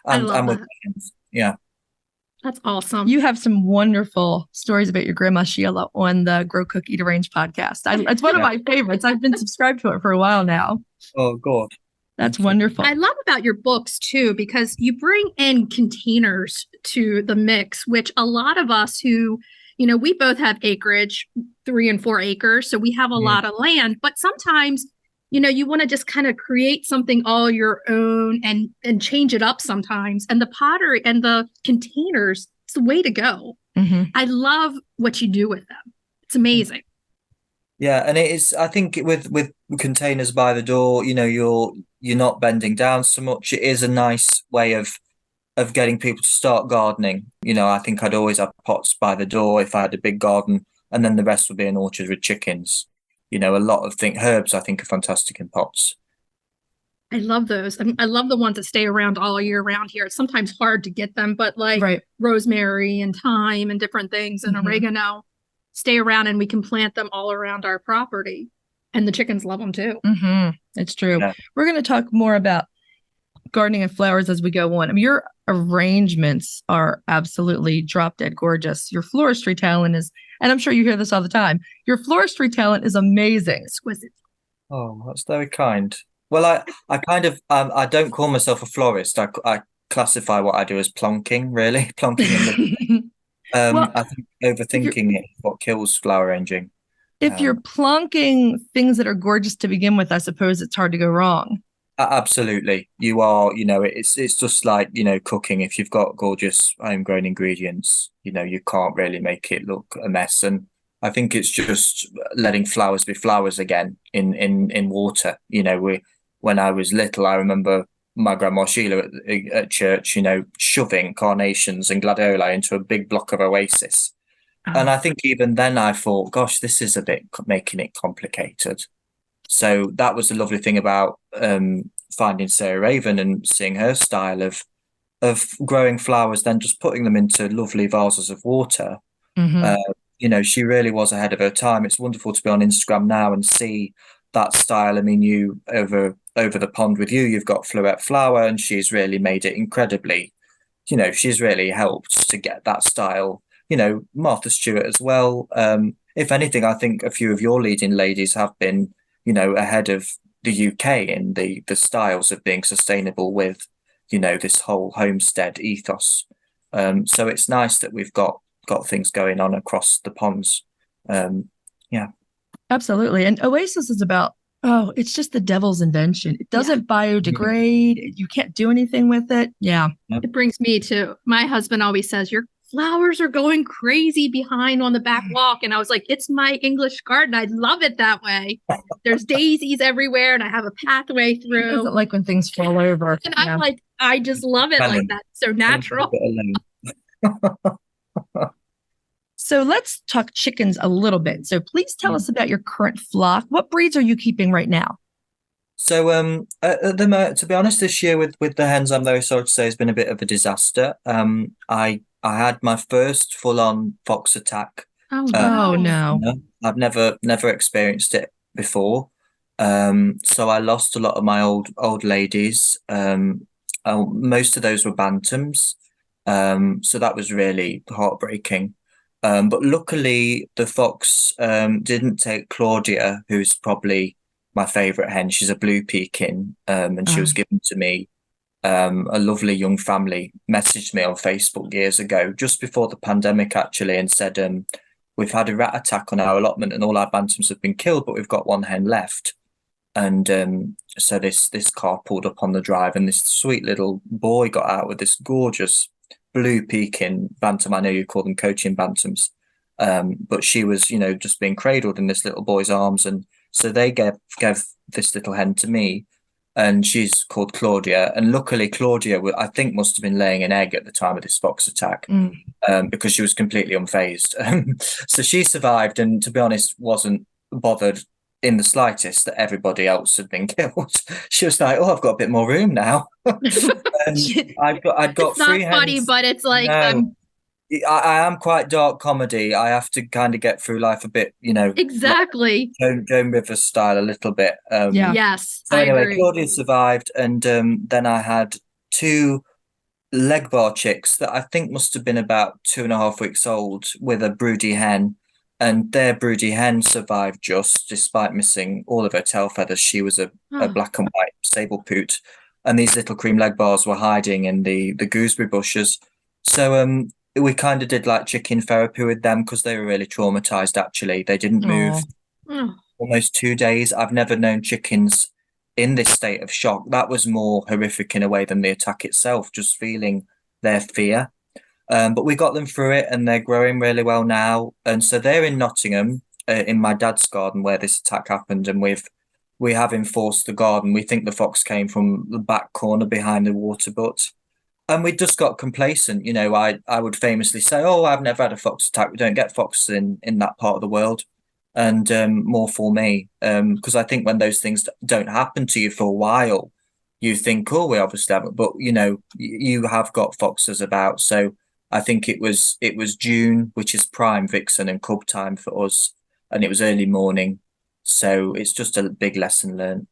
I love with that. chickens. Yeah. That's awesome. You have some wonderful stories about your grandma Sheila on the Grow Cook Eat Arrange podcast. It's one of my favorites. I've been subscribed to it for a while now. Oh, God. That's wonderful. I love about your books too, because you bring in containers to the mix, which a lot of us who, we both have acreage, 3 and 4 acres. So we have a lot of land, but sometimes, you want to just kind of create something all your own and change it up sometimes. And the pottery and the containers, it's the way to go. Mm-hmm. I love what you do with them. It's amazing. Yeah, and it is. I think with containers by the door, you're not bending down so much. It is a nice way of getting people to start gardening. I think I'd always have pots by the door if I had a big garden, and then the rest would be an orchard with chickens. A lot of herbs I think are fantastic in pots. I love those. I love the ones that stay around all year round here. It's sometimes hard to get them, but like rosemary and thyme and different things and oregano stay around, and we can plant them all around our property. And the chickens love them too. Mm-hmm. It's true. Yeah. We're going to talk more about gardening and flowers as we go on. I mean, your arrangements are absolutely drop dead gorgeous. Your floristry talent is, and I'm sure you hear this all the time, your floristry talent is amazing. Exquisite. Oh, that's very kind. Well, I kind of, I don't call myself a florist. I classify what I do as plonking, really. Plonking in the, I think overthinking it is what kills flower arranging. If you're plonking things that are gorgeous to begin with, I suppose it's hard to go wrong. Absolutely. You are, it's just like, cooking. If you've got gorgeous homegrown ingredients, you can't really make it look a mess. And I think it's just letting flowers be flowers again in water. When I was little, I remember my grandma Sheila at church, shoving carnations and gladioli into a big block of oasis. And I think even then I thought, gosh, this is a bit making it complicated. So that was the lovely thing about finding Sarah Raven and seeing her style of growing flowers, then just putting them into lovely vases of water. Mm-hmm. She really was ahead of her time. It's wonderful to be on Instagram now and see that style. I mean, you over the pond with you've got Fluette Flower, and she's really made it incredibly, she's really helped to get that style. Martha Stewart as well. If anything, I think a few of your leading ladies have been, ahead of the UK in the styles of being sustainable with, this whole homestead ethos. So it's nice that we've got things going on across the ponds. Yeah. Absolutely. And Oasis is about, it's just the devil's invention. It doesn't biodegrade. You can't do anything with it. Yeah. It brings me to, my husband always says, your flowers are going crazy behind on the back walk. And I was like, it's my English garden. I love it that way. There's daisies everywhere and I have a pathway through. He doesn't like when things fall over. And I'm like, I just love it like that. So natural. So let's talk chickens a little bit. So please tell us about your current flock. What breeds are you keeping right now? So, to be honest, this year with the hens, I'm very sorry to say, has been a bit of a disaster. I had my first full-on fox attack. Oh no! I've never experienced it before. So I lost a lot of my old ladies. Most of those were bantams. So that was really heartbreaking. But luckily, the fox didn't take Claudia, who's probably my favorite hen. She's a blue Pekin, and she was given to me. A lovely young family messaged me on Facebook years ago, just before the pandemic, actually, and said, we've had a rat attack on our allotment and all our bantams have been killed, but we've got one hen left. And so this car pulled up on the drive and this sweet little boy got out with this gorgeous blue Pekin bantam. I know you call them coaching bantams, but she was, just being cradled in this little boy's arms. And so they gave this little hen to me, and she's called Claudia. And luckily, Claudia, I think, must have been laying an egg at the time of this fox attack, because she was completely unfazed. So she survived, and to be honest, wasn't bothered in the slightest that everybody else had been killed. She was like, "Oh, I've got a bit more room now." I'd got it's three not funny, hens. but it's like I am quite dark comedy. I have to kind of get through life a bit, exactly like Joan Rivers style a little bit. Yes. So anyway, I agree. Claudia survived, and then I had two leg bar chicks that I think must have been about 2.5 weeks old with a broody hen, and their broody hen survived just despite missing all of her tail feathers. She was a black and white sable poot, and these little cream leg bars were hiding in the gooseberry bushes. So we kind of did like chicken therapy with them because they were really traumatized. Actually, they didn't move almost 2 days. I've never known chickens in this state of shock. That was more horrific in a way than the attack itself, just feeling their fear. But we got them through it, and they're growing really well now. And so they're in Nottingham, in my dad's garden where this attack happened, and we have enforced the garden. We think the fox came from the back corner behind the water butt. And we just got complacent. I would famously say, "Oh, I've never had a fox attack. We don't get foxes in that part of the world." And more for me, because I think when those things don't happen to you for a while, you think, "Oh, we obviously haven't." But you have got foxes about. So I think it was June, which is prime vixen and cub time for us, and it was early morning. So it's just a big lesson learned.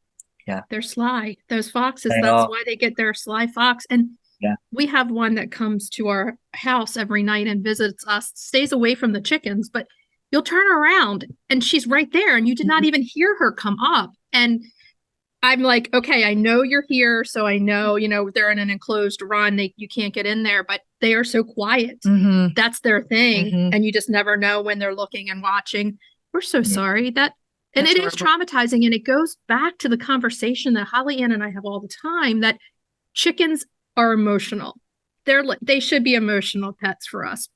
Yeah, they're sly. Those foxes. That's why they get their sly fox. And we have one that comes to our house every night and visits us, stays away from the chickens, but you'll turn around and she's right there and you did not even hear her come up. And I'm like, okay, I know you're here. So I know, they're in an enclosed run. You can't get in there, but they are so quiet. That's their thing. And you just never know when they're looking and watching. We're so sorry and it is traumatizing. And it goes back to the conversation that Holly Ann and I have all the time, that chickens are emotional. They should be emotional pets for us,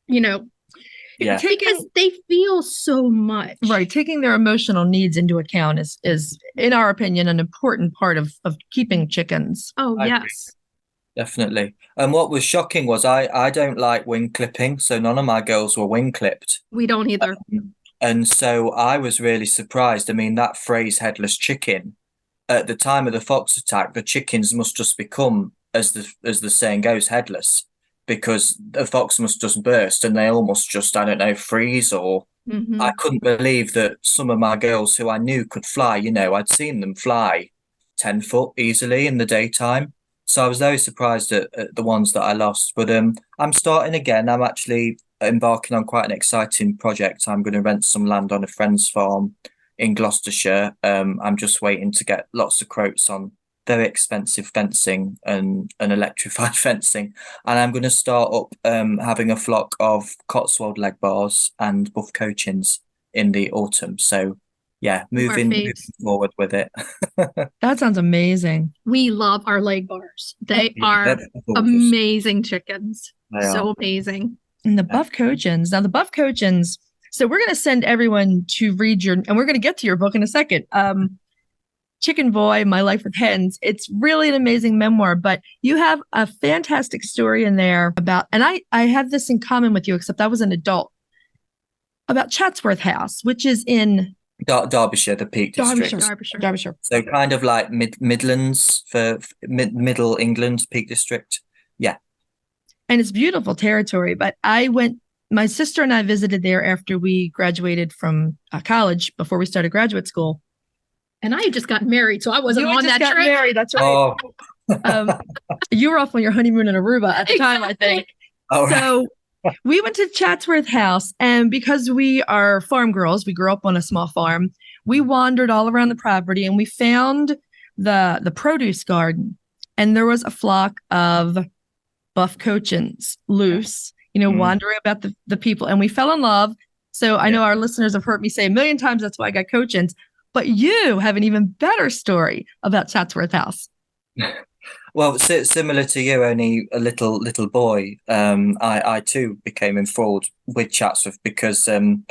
because they feel so much. Right. Taking their emotional needs into account is in our opinion, an important part of keeping chickens. Oh, I yes. agree. Definitely. And what was shocking was I don't like wing clipping. So none of my girls were wing clipped. We don't either. And so I was really surprised. I mean, that phrase headless chicken, at the time of the fox attack, the chickens must just become, as the saying goes, headless, because the fox must just burst and they almost just, I don't know, freeze. Or I couldn't believe that some of my girls who I knew could fly, I'd seen them fly 10 foot easily in the daytime. So I was very surprised at the ones that I lost. But I'm starting again. I'm actually embarking on quite an exciting project. I'm going to rent some land on a friend's farm in Gloucestershire. I'm just waiting to get lots of quotes on very expensive fencing and electrified fencing, and I'm going to start up having a flock of Cotswold leg bars and buff cochins in the autumn. So moving forward with it. That sounds amazing. We love our leg bars. They are amazing chickens. So amazing. And the Buff Cochins. Now, the Buff Cochins. So we're going to send everyone to read and we're going to get to your book in a second. Chicken Boy, My Life with Hens. It's really an amazing memoir, but you have a fantastic story in there about, and I have this in common with you, except I was an adult, about Chatsworth House, which is in Derbyshire, the Peak District. Derbyshire. So kind of like Midlands for Middle England, Peak District. Yeah. And it's beautiful territory. But my sister and I visited there after we graduated from college, before we started graduate school. And I had just gotten married, so I wasn't on that trip. Married, that's right. Oh. You were off on your honeymoon in Aruba at the time, I think. Oh, so we went to Chatsworth House, and because we are farm girls, we grew up on a small farm, we wandered all around the property, and we found the produce garden, and there was a flock of Buff Cochins loose, wandering about the people, and we fell in love. So I know our listeners have heard me say a million times, that's why I got Cochins. But you have an even better story about Chatsworth House. Well, similar to you, only a little boy. I too became enthralled with Chatsworth because, to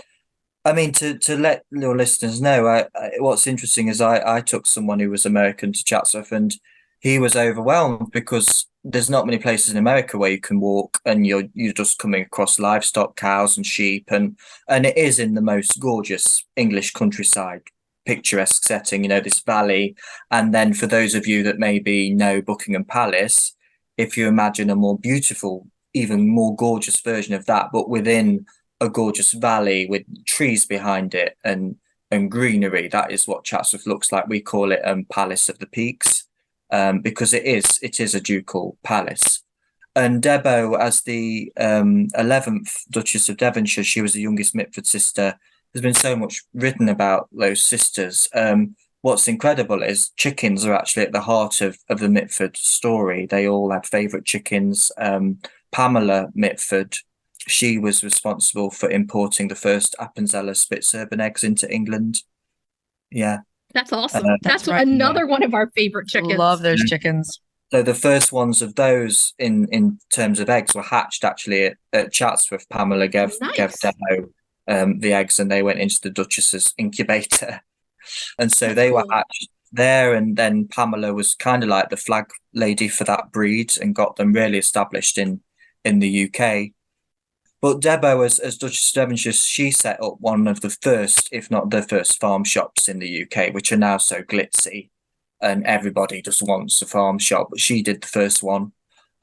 let your listeners know, what's interesting is I took someone who was American to Chatsworth, and he was overwhelmed because there's not many places in America where you can walk and you're just coming across livestock, cows and sheep, and it is in the most gorgeous English countryside. Picturesque setting, this valley. And then for those of you that maybe know Buckingham Palace, if you imagine a more beautiful, even more gorgeous version of that, but within a gorgeous valley with trees behind it and greenery, that is what Chatsworth looks like. We call it Palace of the Peaks, because it is a ducal palace. And Debo, as the 11th Duchess of Devonshire, she was the youngest Mitford sister. There's been so much written about those sisters. What's incredible is chickens are actually at the heart of the Mitford story. They all had favourite chickens. Pamela Mitford, she was responsible for importing the first Appenzeller Spitzerben eggs into England. Yeah. That's awesome. That's right. Another one of our favorite chickens. Love those chickens. So the first ones of those in terms of eggs were hatched actually at Chatsworth. Pamela gave Demo the eggs, and they went into the Duchess's incubator, and so they were hatched there. And then Pamela was kind of like the flag lady for that breed and got them really established in the UK. But Debo, as Duchess of Devonshire, she set up one of the first, if not the first, farm shops in the UK, which are now so glitzy, and everybody just wants a farm shop. But she did the first one.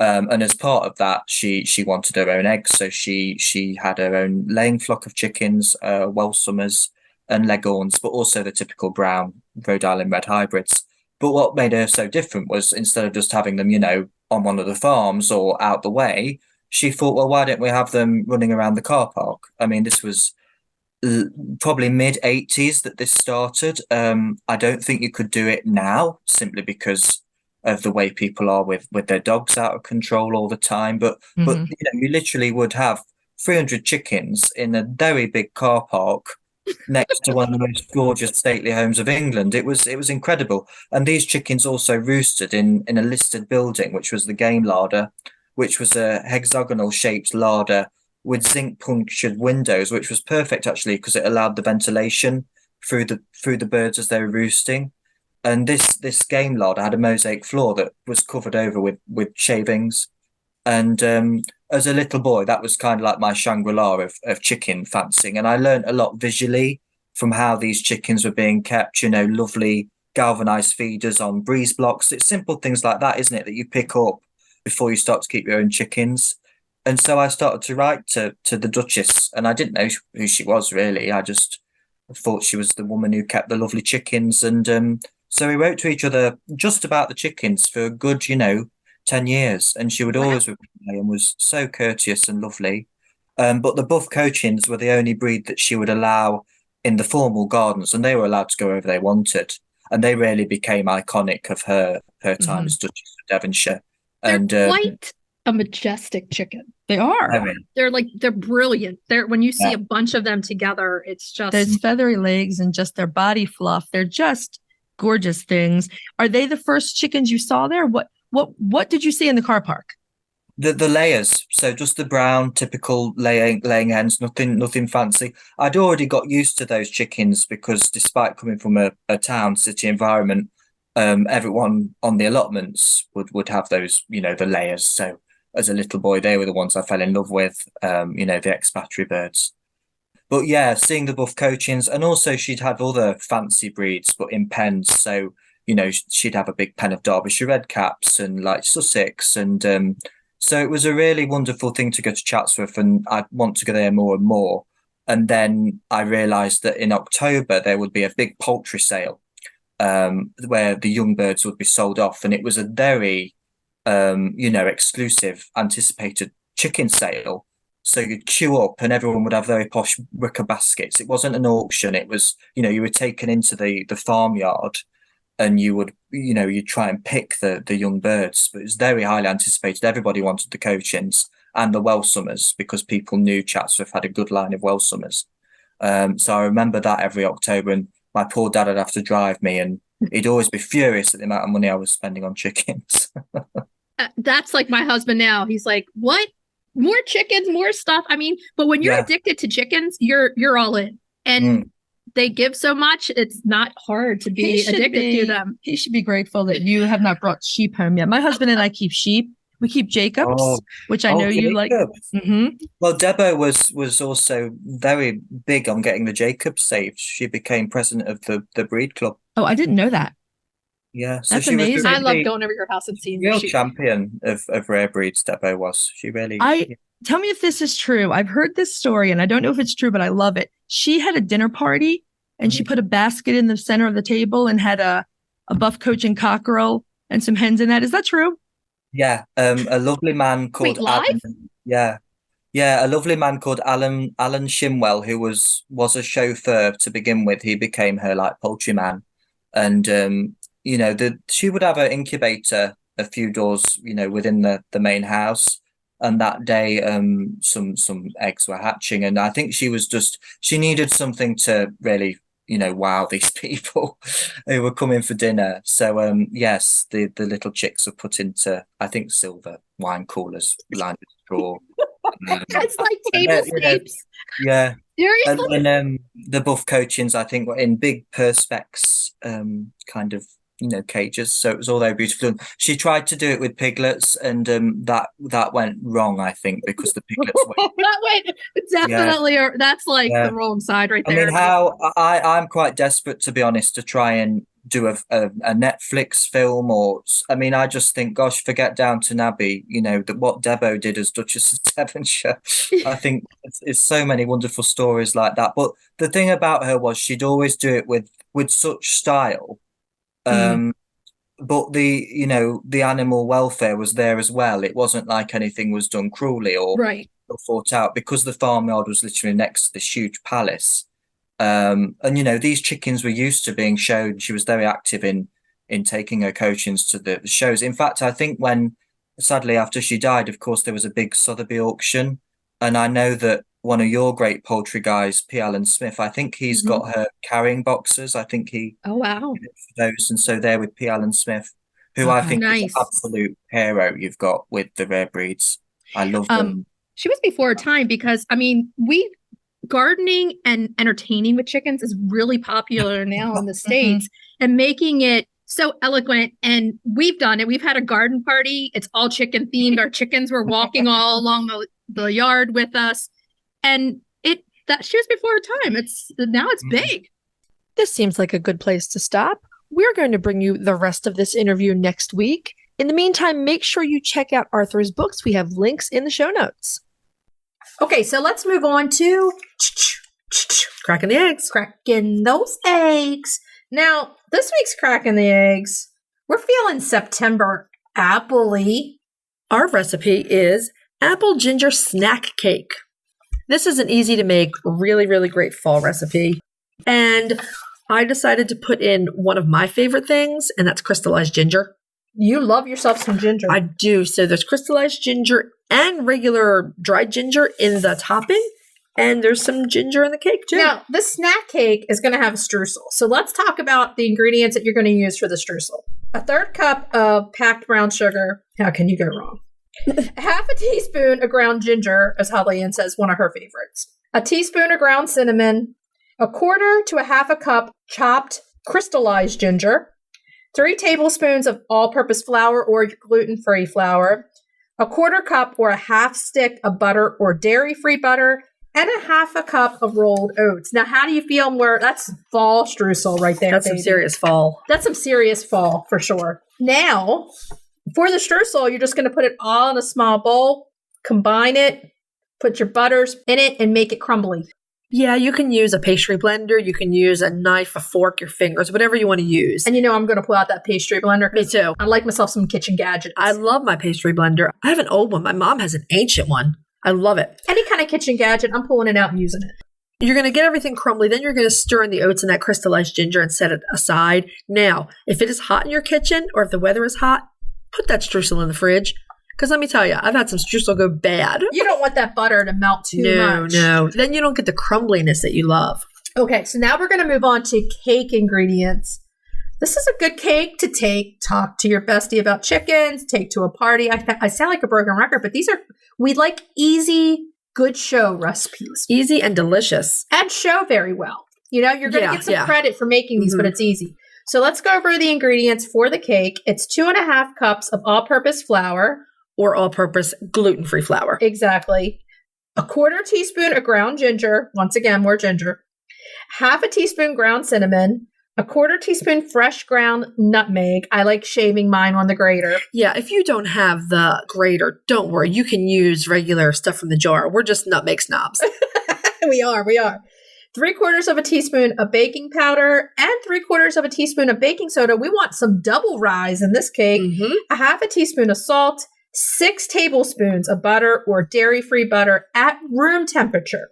And as part of that, she wanted her own eggs. So she had her own laying flock of chickens, Welsummers and Leghorns, but also the typical brown Rhode Island red hybrids. But what made her so different was instead of just having them, on one of the farms or out the way, she thought, well, why don't we have them running around the car park? I mean, this was probably mid-80s that this started. I don't think you could do it now simply because of the way people are with their dogs out of control all the time. But you literally would have 300 chickens in a very big car park next to one of the most gorgeous stately homes of England. It was incredible. And these chickens also roosted in a listed building, which was the game larder, which was a hexagonal shaped larder with zinc punctured windows, which was perfect actually because it allowed the ventilation through the birds as they were roosting. And this game larder had a mosaic floor that was covered over with shavings. And as a little boy, that was kind of like my Shangri-La of chicken fancying. And I learned a lot visually from how these chickens were being kept, lovely galvanized feeders on breeze blocks. It's simple things like that, isn't it, that you pick up before you start to keep your own chickens. And so I started to write to the Duchess, and I didn't know who she was really. I just thought she was the woman who kept the lovely chickens. And so we wrote to each other just about the chickens for a good, 10 years. And she would always reply and was so courteous and lovely. But the Buff Cochins were the only breed that she would allow in the formal gardens, and they were allowed to go wherever they wanted. And they really became iconic of her time as Duchess of Devonshire. They're quite a majestic chicken. They are. I mean, they're brilliant. When you see a bunch of them together, it's just those feathery legs and just their body fluff. They're just gorgeous things. Are they the first chickens you saw there? What did you see in the car park? The layers, so just the brown typical laying hens, nothing fancy. I'd already got used to those chickens because despite coming from a town city environment, everyone on the allotments would have those, the layers. So as a little boy, they were the ones I fell in love with, the expatriate birds. But yeah, seeing the buff coachings, and also she'd have other fancy breeds, but in pens. So, she'd have a big pen of Derbyshire red caps and like Sussex. And so it was a really wonderful thing to go to Chatsworth, and I'd want to go there more and more. And then I realised that in October, there would be a big poultry sale where the young birds would be sold off. And it was a very, exclusive, anticipated chicken sale. So you'd queue up and everyone would have very posh wicker baskets. It wasn't an auction. It was, you were taken into the farmyard and you would, you'd try and pick the young birds. But it was very highly anticipated. Everybody wanted the Cochins and the Welsummers because people knew Chatsworth had a good line of Welsummers. So I remember that every October, and my poor dad would have to drive me, and he'd always be furious at the amount of money I was spending on chickens. That's like my husband now. He's like, what? More chickens, more stuff. I mean, but when you're addicted to chickens, you're all in. And they give so much, it's not hard to be addicted to them. He should be grateful that you have not brought sheep home yet. My husband and I keep sheep. We keep Jacobs, which I know you like. Mm-hmm. Well, Debo was also very big on getting the Jacobs saved. She became president of the breed club. Oh, I didn't know that. Yeah, so that's she amazing. was really I love going over your house and seeing real sheep. champion of rare breeds. Debo was. She really. Tell me if this is true. I've heard this story, and I don't know if it's true, but I love it. She had a dinner party, and she put a basket in the center of the table and had a buff Cochin cockerel and some hens in that. Is that true? Yeah, a lovely man called Alan. Yeah, a lovely man called Alan Shimwell, who was a chauffeur to begin with. He became her like poultry man, and she would have an incubator a few doors, within the main house. And that day, some eggs were hatching, and I think she needed something to really, wow these people who were coming for dinner. So, yes, the little chicks were put into, I think, silver wine coolers lined with straw. It's like table scapes. Yeah. Seriously? And the buff Cochins, I think, were in big perspex, kind of, cages. So it was all very beautiful. She tried to do it with piglets, and that went wrong, I think, because the piglets went. That went definitely. Yeah. That's like the wrong side right there. I mean, I'm quite desperate, to be honest, to try and do a Netflix film, or I mean, I just think, gosh, forget Downton Abbey. What Debo did as Duchess of Devonshire. I think it's so many wonderful stories like that. But the thing about her was she'd always do it with such style. But the animal welfare was there as well. It wasn't like anything was done cruelly or thought out, because the farmyard was literally next to this huge palace. And these chickens were used to being shown. She was very active in taking her Cochins to the shows. In fact, I think sadly after she died, of course, there was a big Sotheby auction, and I know that one of your great poultry guys, P. Alan Smith, I think he's got her carrying boxes. I think he those, and so they're with P. Alan Smith, who I think is an absolute hero you've got with the rare breeds. I love them. She was before her time, because I mean, gardening and entertaining with chickens is really popular now in the States, and making it so eloquent. And we've done it. We've had a garden party. It's all chicken themed. Our chickens were walking all along the yard with us. And she was before her time. Now it's big. This seems like a good place to stop. We're going to bring you the rest of this interview next week. In the meantime, make sure you check out Arthur's books. We have links in the show notes. Okay, so let's move on to cracking the eggs. Cracking those eggs. Now, this week's cracking the eggs, we're feeling September apple-y. Our recipe is apple ginger snack cake. This is an easy to make, really, really great fall recipe. And I decided to put in one of my favorite things, and that's crystallized ginger. You love yourself some ginger. I do. So there's crystallized ginger and regular dried ginger in the topping. And there's some ginger in the cake, too. Now, the snack cake is going to have a streusel. So let's talk about the ingredients that you're going to use for the streusel. A 1/3 cup of packed brown sugar. How can you go wrong? Half a teaspoon of ground ginger, as Holly Ann says, one of her favorites. A teaspoon of ground cinnamon. A quarter to a half a cup chopped crystallized ginger. 3 tablespoons of all-purpose flour or gluten-free flour. A quarter cup or a half stick of butter or dairy-free butter. And a half a cup of rolled oats. Now, how do you feel more? That's fall streusel right there. That's baby. some serious fall. That's some serious fall for sure. Now, for the streusel, you're just going to put it all in a small bowl, combine it, put your butters in it, and make it crumbly. Yeah, you can use a pastry blender. You can use a knife, a fork, your fingers, whatever you want to use. And I'm going to pull out that pastry blender. Me too. I like myself some kitchen gadgets. I love my pastry blender. I have an old one. My mom has an ancient one. I love it. Any kind of kitchen gadget, I'm pulling it out and using it. You're going to get everything crumbly. Then you're going to stir in the oats and that crystallized ginger and set it aside. Now, if it is hot in your kitchen or if the weather is hot, put that streusel in the fridge. Because let me tell you, I've had some streusel go bad. You don't want that butter to melt too much. No. Then you don't get the crumbliness that you love. Okay, so now we're going to move on to cake ingredients. This is a good cake to talk to your bestie about chickens, take to a party. I sound like a broken record, but we like easy, good show recipes. Easy and delicious. And show very well. You're going to get some credit for making these, but it's easy. So let's go over the ingredients for the cake. It's 2.5 cups of all-purpose flour. Or all-purpose gluten-free flour. Exactly. A quarter teaspoon of ground ginger. Once again, more ginger. Half a teaspoon ground cinnamon. A quarter teaspoon fresh ground nutmeg. I like shaving mine on the grater. Yeah, if you don't have the grater, don't worry. You can use regular stuff from the jar. We're just nutmeg snobs. We are. 3/4 of a teaspoon of baking powder and 3/4 of a teaspoon of baking soda. We want some double rise in this cake. A half a teaspoon of salt. 6 tablespoons of butter or dairy-free butter at room temperature.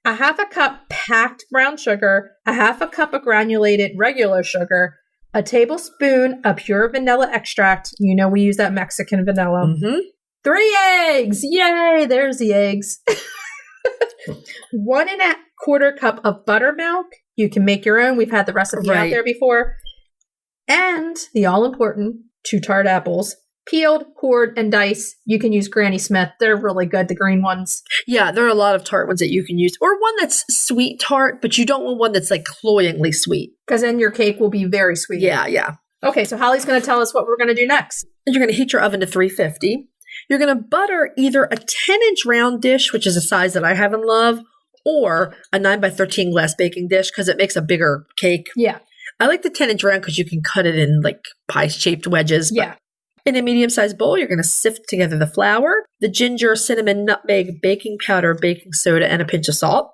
A half a cup packed brown sugar, a half a cup of granulated regular sugar, a tablespoon of pure vanilla extract. We use that Mexican vanilla. 3 eggs. Yay, there's the eggs. 1.25 cup of buttermilk. You can make your own. We've had the recipe out there before. And the all-important 2 tart apples. Peeled, cored, and diced. You can use Granny Smith. They're really good, the green ones. Yeah, there are a lot of tart ones that you can use. Or one that's sweet tart, but you don't want one that's like cloyingly sweet. Because then your cake will be very sweet. Yeah. Okay, so Holly's going to tell us what we're going to do next. You're going to heat your oven to 350. You're going to butter either a 10-inch round dish, which is a size that I have and love, or a 9x13 glass baking dish because it makes a bigger cake. Yeah. I like the 10-inch round because you can cut it in like pie-shaped wedges. Yeah. In a medium-sized bowl, you're going to sift together the flour, the ginger, cinnamon, nutmeg, baking powder, baking soda, and a pinch of salt.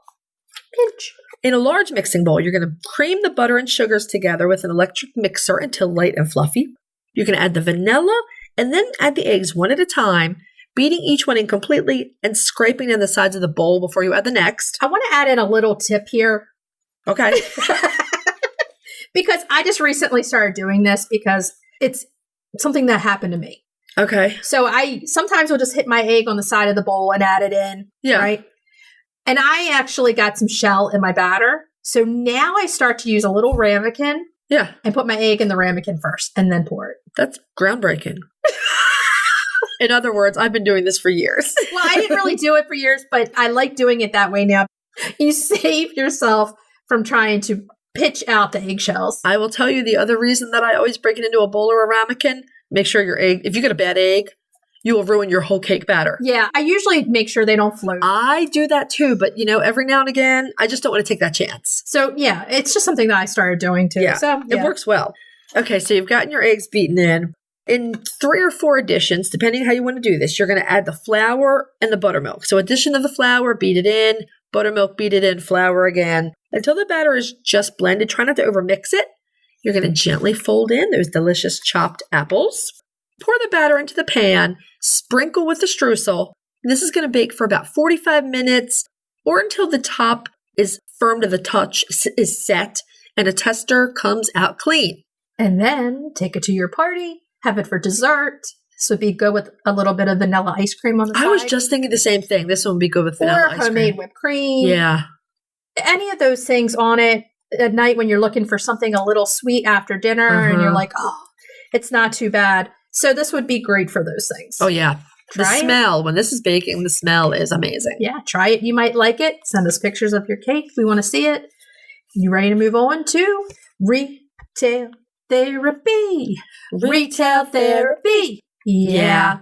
Pinch. In a large mixing bowl, you're going to cream the butter and sugars together with an electric mixer until light and fluffy. You can add the vanilla and then add the eggs one at a time, beating each one in completely and scraping in the sides of the bowl before you add the next. I want to add in a little tip here. Okay. Because I just recently started doing this because it's something that happened to me. Okay. So I sometimes will just hit my egg on the side of the bowl and add it in. Yeah. Right. And I actually got some shell in my batter. So now I start to use a little ramekin. Yeah. And put my egg in the ramekin first and then pour it. That's groundbreaking. In other words, I've been doing this for years. Well, I didn't really do it for years, but I like doing it that way now. You save yourself from trying to pitch out the eggshells. I will tell you the other reason that I always break it into a bowl or a ramekin. Make sure your egg, if you get a bad egg, you will ruin your whole cake batter. Yeah, I usually make sure they don't float. I do that too, but every now and again, I just don't want to take that chance. So yeah, it's just something that I started doing too. Yeah, so, it works well. Okay, so you've gotten your eggs beaten in. In 3 or 4 additions, depending how you want to do this, you're going to add the flour and the buttermilk. So addition of the flour, beat it in, buttermilk, beat it in, flour again, until the batter is just blended. Try not to overmix it. You're going to gently fold in those delicious chopped apples. Pour the batter into the pan, sprinkle with the streusel. And this is going to bake for about 45 minutes or until the top is firm to the touch, is set, and a tester comes out clean. And then take it to your party. Have it for dessert. This would be good with a little bit of vanilla ice cream on the side. I was just thinking the same thing. This one would be good with vanilla ice cream. Or homemade whipped cream. Yeah. Any of those things on it at night when you're looking for something a little sweet after dinner and you're like, oh, it's not too bad. So this would be great for those things. Oh, yeah. The smell, when this is baking, the smell is amazing. Yeah, try it. You might like it. Send us pictures of your cake. We want to see it. You ready to move on to retail therapy? Retail therapy. Yeah.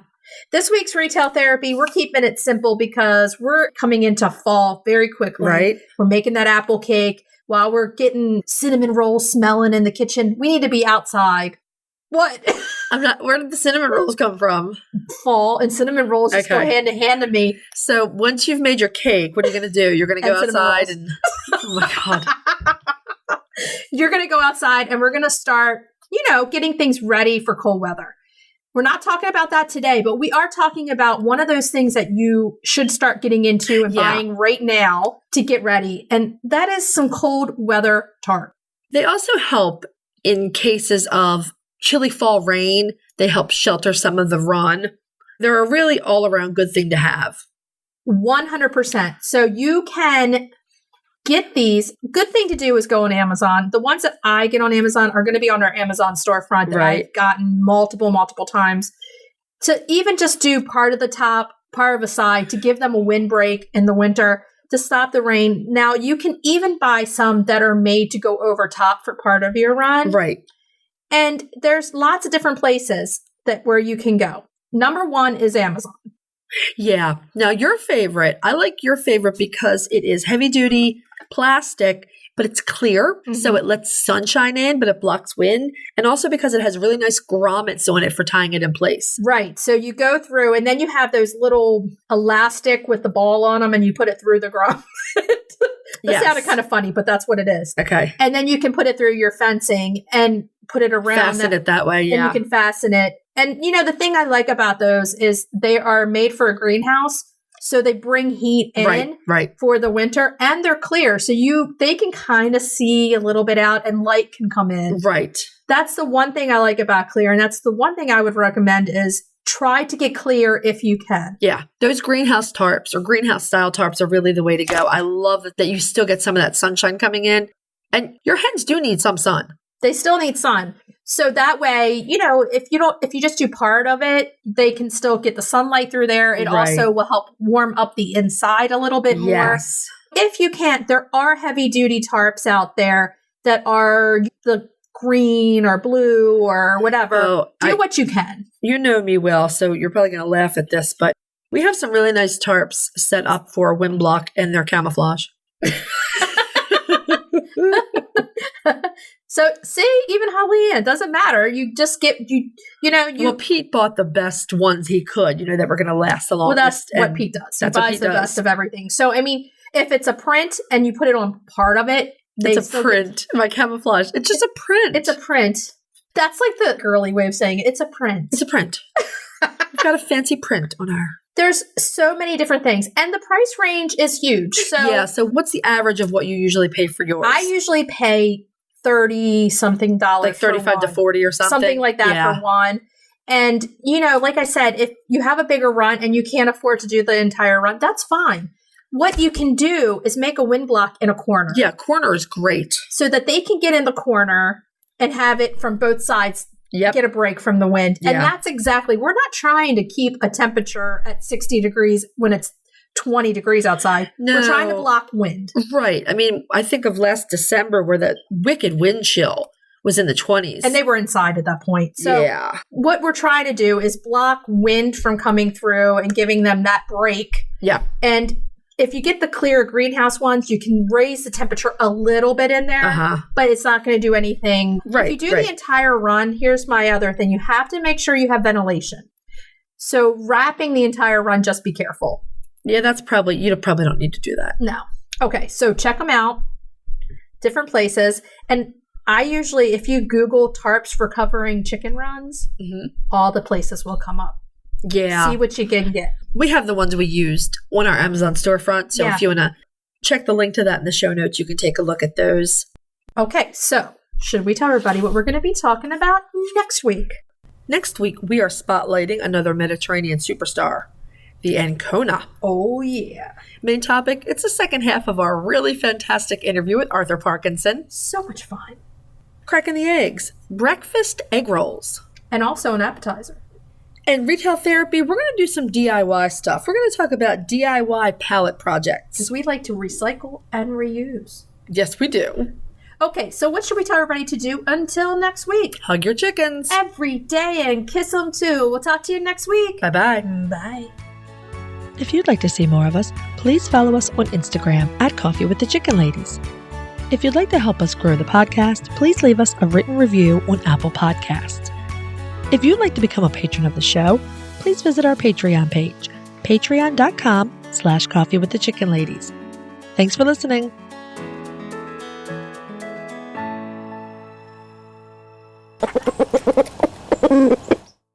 This week's retail therapy, we're keeping it simple because we're coming into fall very quickly. Right. We're making that apple cake while we're getting cinnamon rolls smelling in the kitchen. We need to be outside. What? Where did the cinnamon rolls come from? Fall and cinnamon rolls just go hand in hand to me. So once you've made your cake, what are you going to do? You're going to go outside and oh my God. You're going to go outside and we're going to start, getting things ready for cold weather. We're not talking about that today, but we are talking about one of those things that you should start getting into and buying right now to get ready. And that is some cold weather tarp. They also help in cases of chilly fall rain. They help shelter some of the run. They're a really all around good thing to have. 100%. So you can get these. Good thing to do is go on Amazon. The ones that I get on Amazon are going to be on our Amazon storefront that I've gotten multiple times. To even just do part of the top, part of a side to give them a windbreak in the winter to stop the rain. Now you can even buy some that are made to go over top for part of your run. Right. And there's lots of different places where you can go. Number one is Amazon. Yeah. Now your favorite, I like your favorite because it is heavy duty plastic, but it's clear. Mm-hmm. So it lets sunshine in, but it blocks wind. And also because it has really nice grommets on it for tying it in place. Right. So you go through and then you have those little elastic with the ball on them and you put it through the grommet. That sounded kind of funny, but that's what it is. Okay. And then you can put it through your fencing and put it around. Fasten it that way, yeah. And you can fasten it. And, the thing I like about those is they are made for a greenhouse. So they bring heat in for the winter and they're clear. So they can kind of see a little bit out and light can come in. Right. That's the one thing I like about clear. And that's the one thing I would recommend is try to get clear if you can. Yeah. Those greenhouse tarps or greenhouse style tarps are really the way to go. I love that you still get some of that sunshine coming in. And your hens do need some sun. They still need sun. So that way, if you just do part of it, they can still get the sunlight through there. It also will help warm up the inside a little bit more. Yes. If you can't, there are heavy duty tarps out there that are the green or blue or whatever. Do what you can. You know me well, so you're probably going to laugh at this, but we have some really nice tarps set up for wind block and their camouflage. So see, even Holly, it doesn't matter. You just get, Well, Pete bought the best ones he could, that were going to last the longest. Well, that's what Pete does. He buys the best of everything. So, if it's a print and you put it on part of it, it's a print. My camouflage. It's just a print. It's a print. That's like the girly way of saying it. It's a print. It's a print. We've got a fancy print on our. There's so many different things. And the price range is huge. So what's the average of what you usually pay for yours? I usually pay $30-something. Like 35 to 40 or something? Something like that for one. And, like I said, if you have a bigger run and you can't afford to do the entire run, that's fine. What you can do is make a wind block in a corner. Yeah, corner is great. So that they can get in the corner and have it from both sides. Get a break from the wind. And that's exactly, we're not trying to keep a temperature at 60 degrees when it's 20 degrees outside. No. We're trying to block wind. Right. I think of last December where that wicked wind chill was in the 20s. And they were inside at that point. So what we're trying to do is block wind from coming through and giving them that break. Yeah. And if you get the clear greenhouse ones, you can raise the temperature a little bit in there, but it's not going to do anything. Right. If you do the entire run, here's my other thing. You have to make sure you have ventilation. So wrapping the entire run, just be careful. Yeah, you probably don't need to do that. No. Okay. So check them out. Different places. And I usually, if you Google tarps for covering chicken runs, all the places will come up. Yeah. See what you can get. We have the ones we used on our Amazon storefront. So if you want to check the link to that in the show notes, you can take a look at those. Okay. So should we tell everybody what we're going to be talking about next week? Next week, we are spotlighting another Mediterranean superstar, the Ancona. Oh, yeah. Main topic, it's the second half of our really fantastic interview with Arthur Parkinson. So much fun. Cracking the eggs. Breakfast egg rolls. And also an appetizer. And retail therapy, we're going to do some DIY stuff. We're going to talk about DIY palette projects. Because we like to recycle and reuse. Yes, we do. Okay, so what should we tell everybody to do until next week? Hug your chickens. Every day and kiss them too. We'll talk to you next week. Bye-bye. Bye. If you'd like to see more of us, please follow us on Instagram at Coffee with the Chicken Ladies. If you'd like to help us grow the podcast, please leave us a written review on Apple Podcasts. If you'd like to become a patron of the show, please visit our Patreon page, patreon.com/coffeewiththechickenladies. Thanks for listening.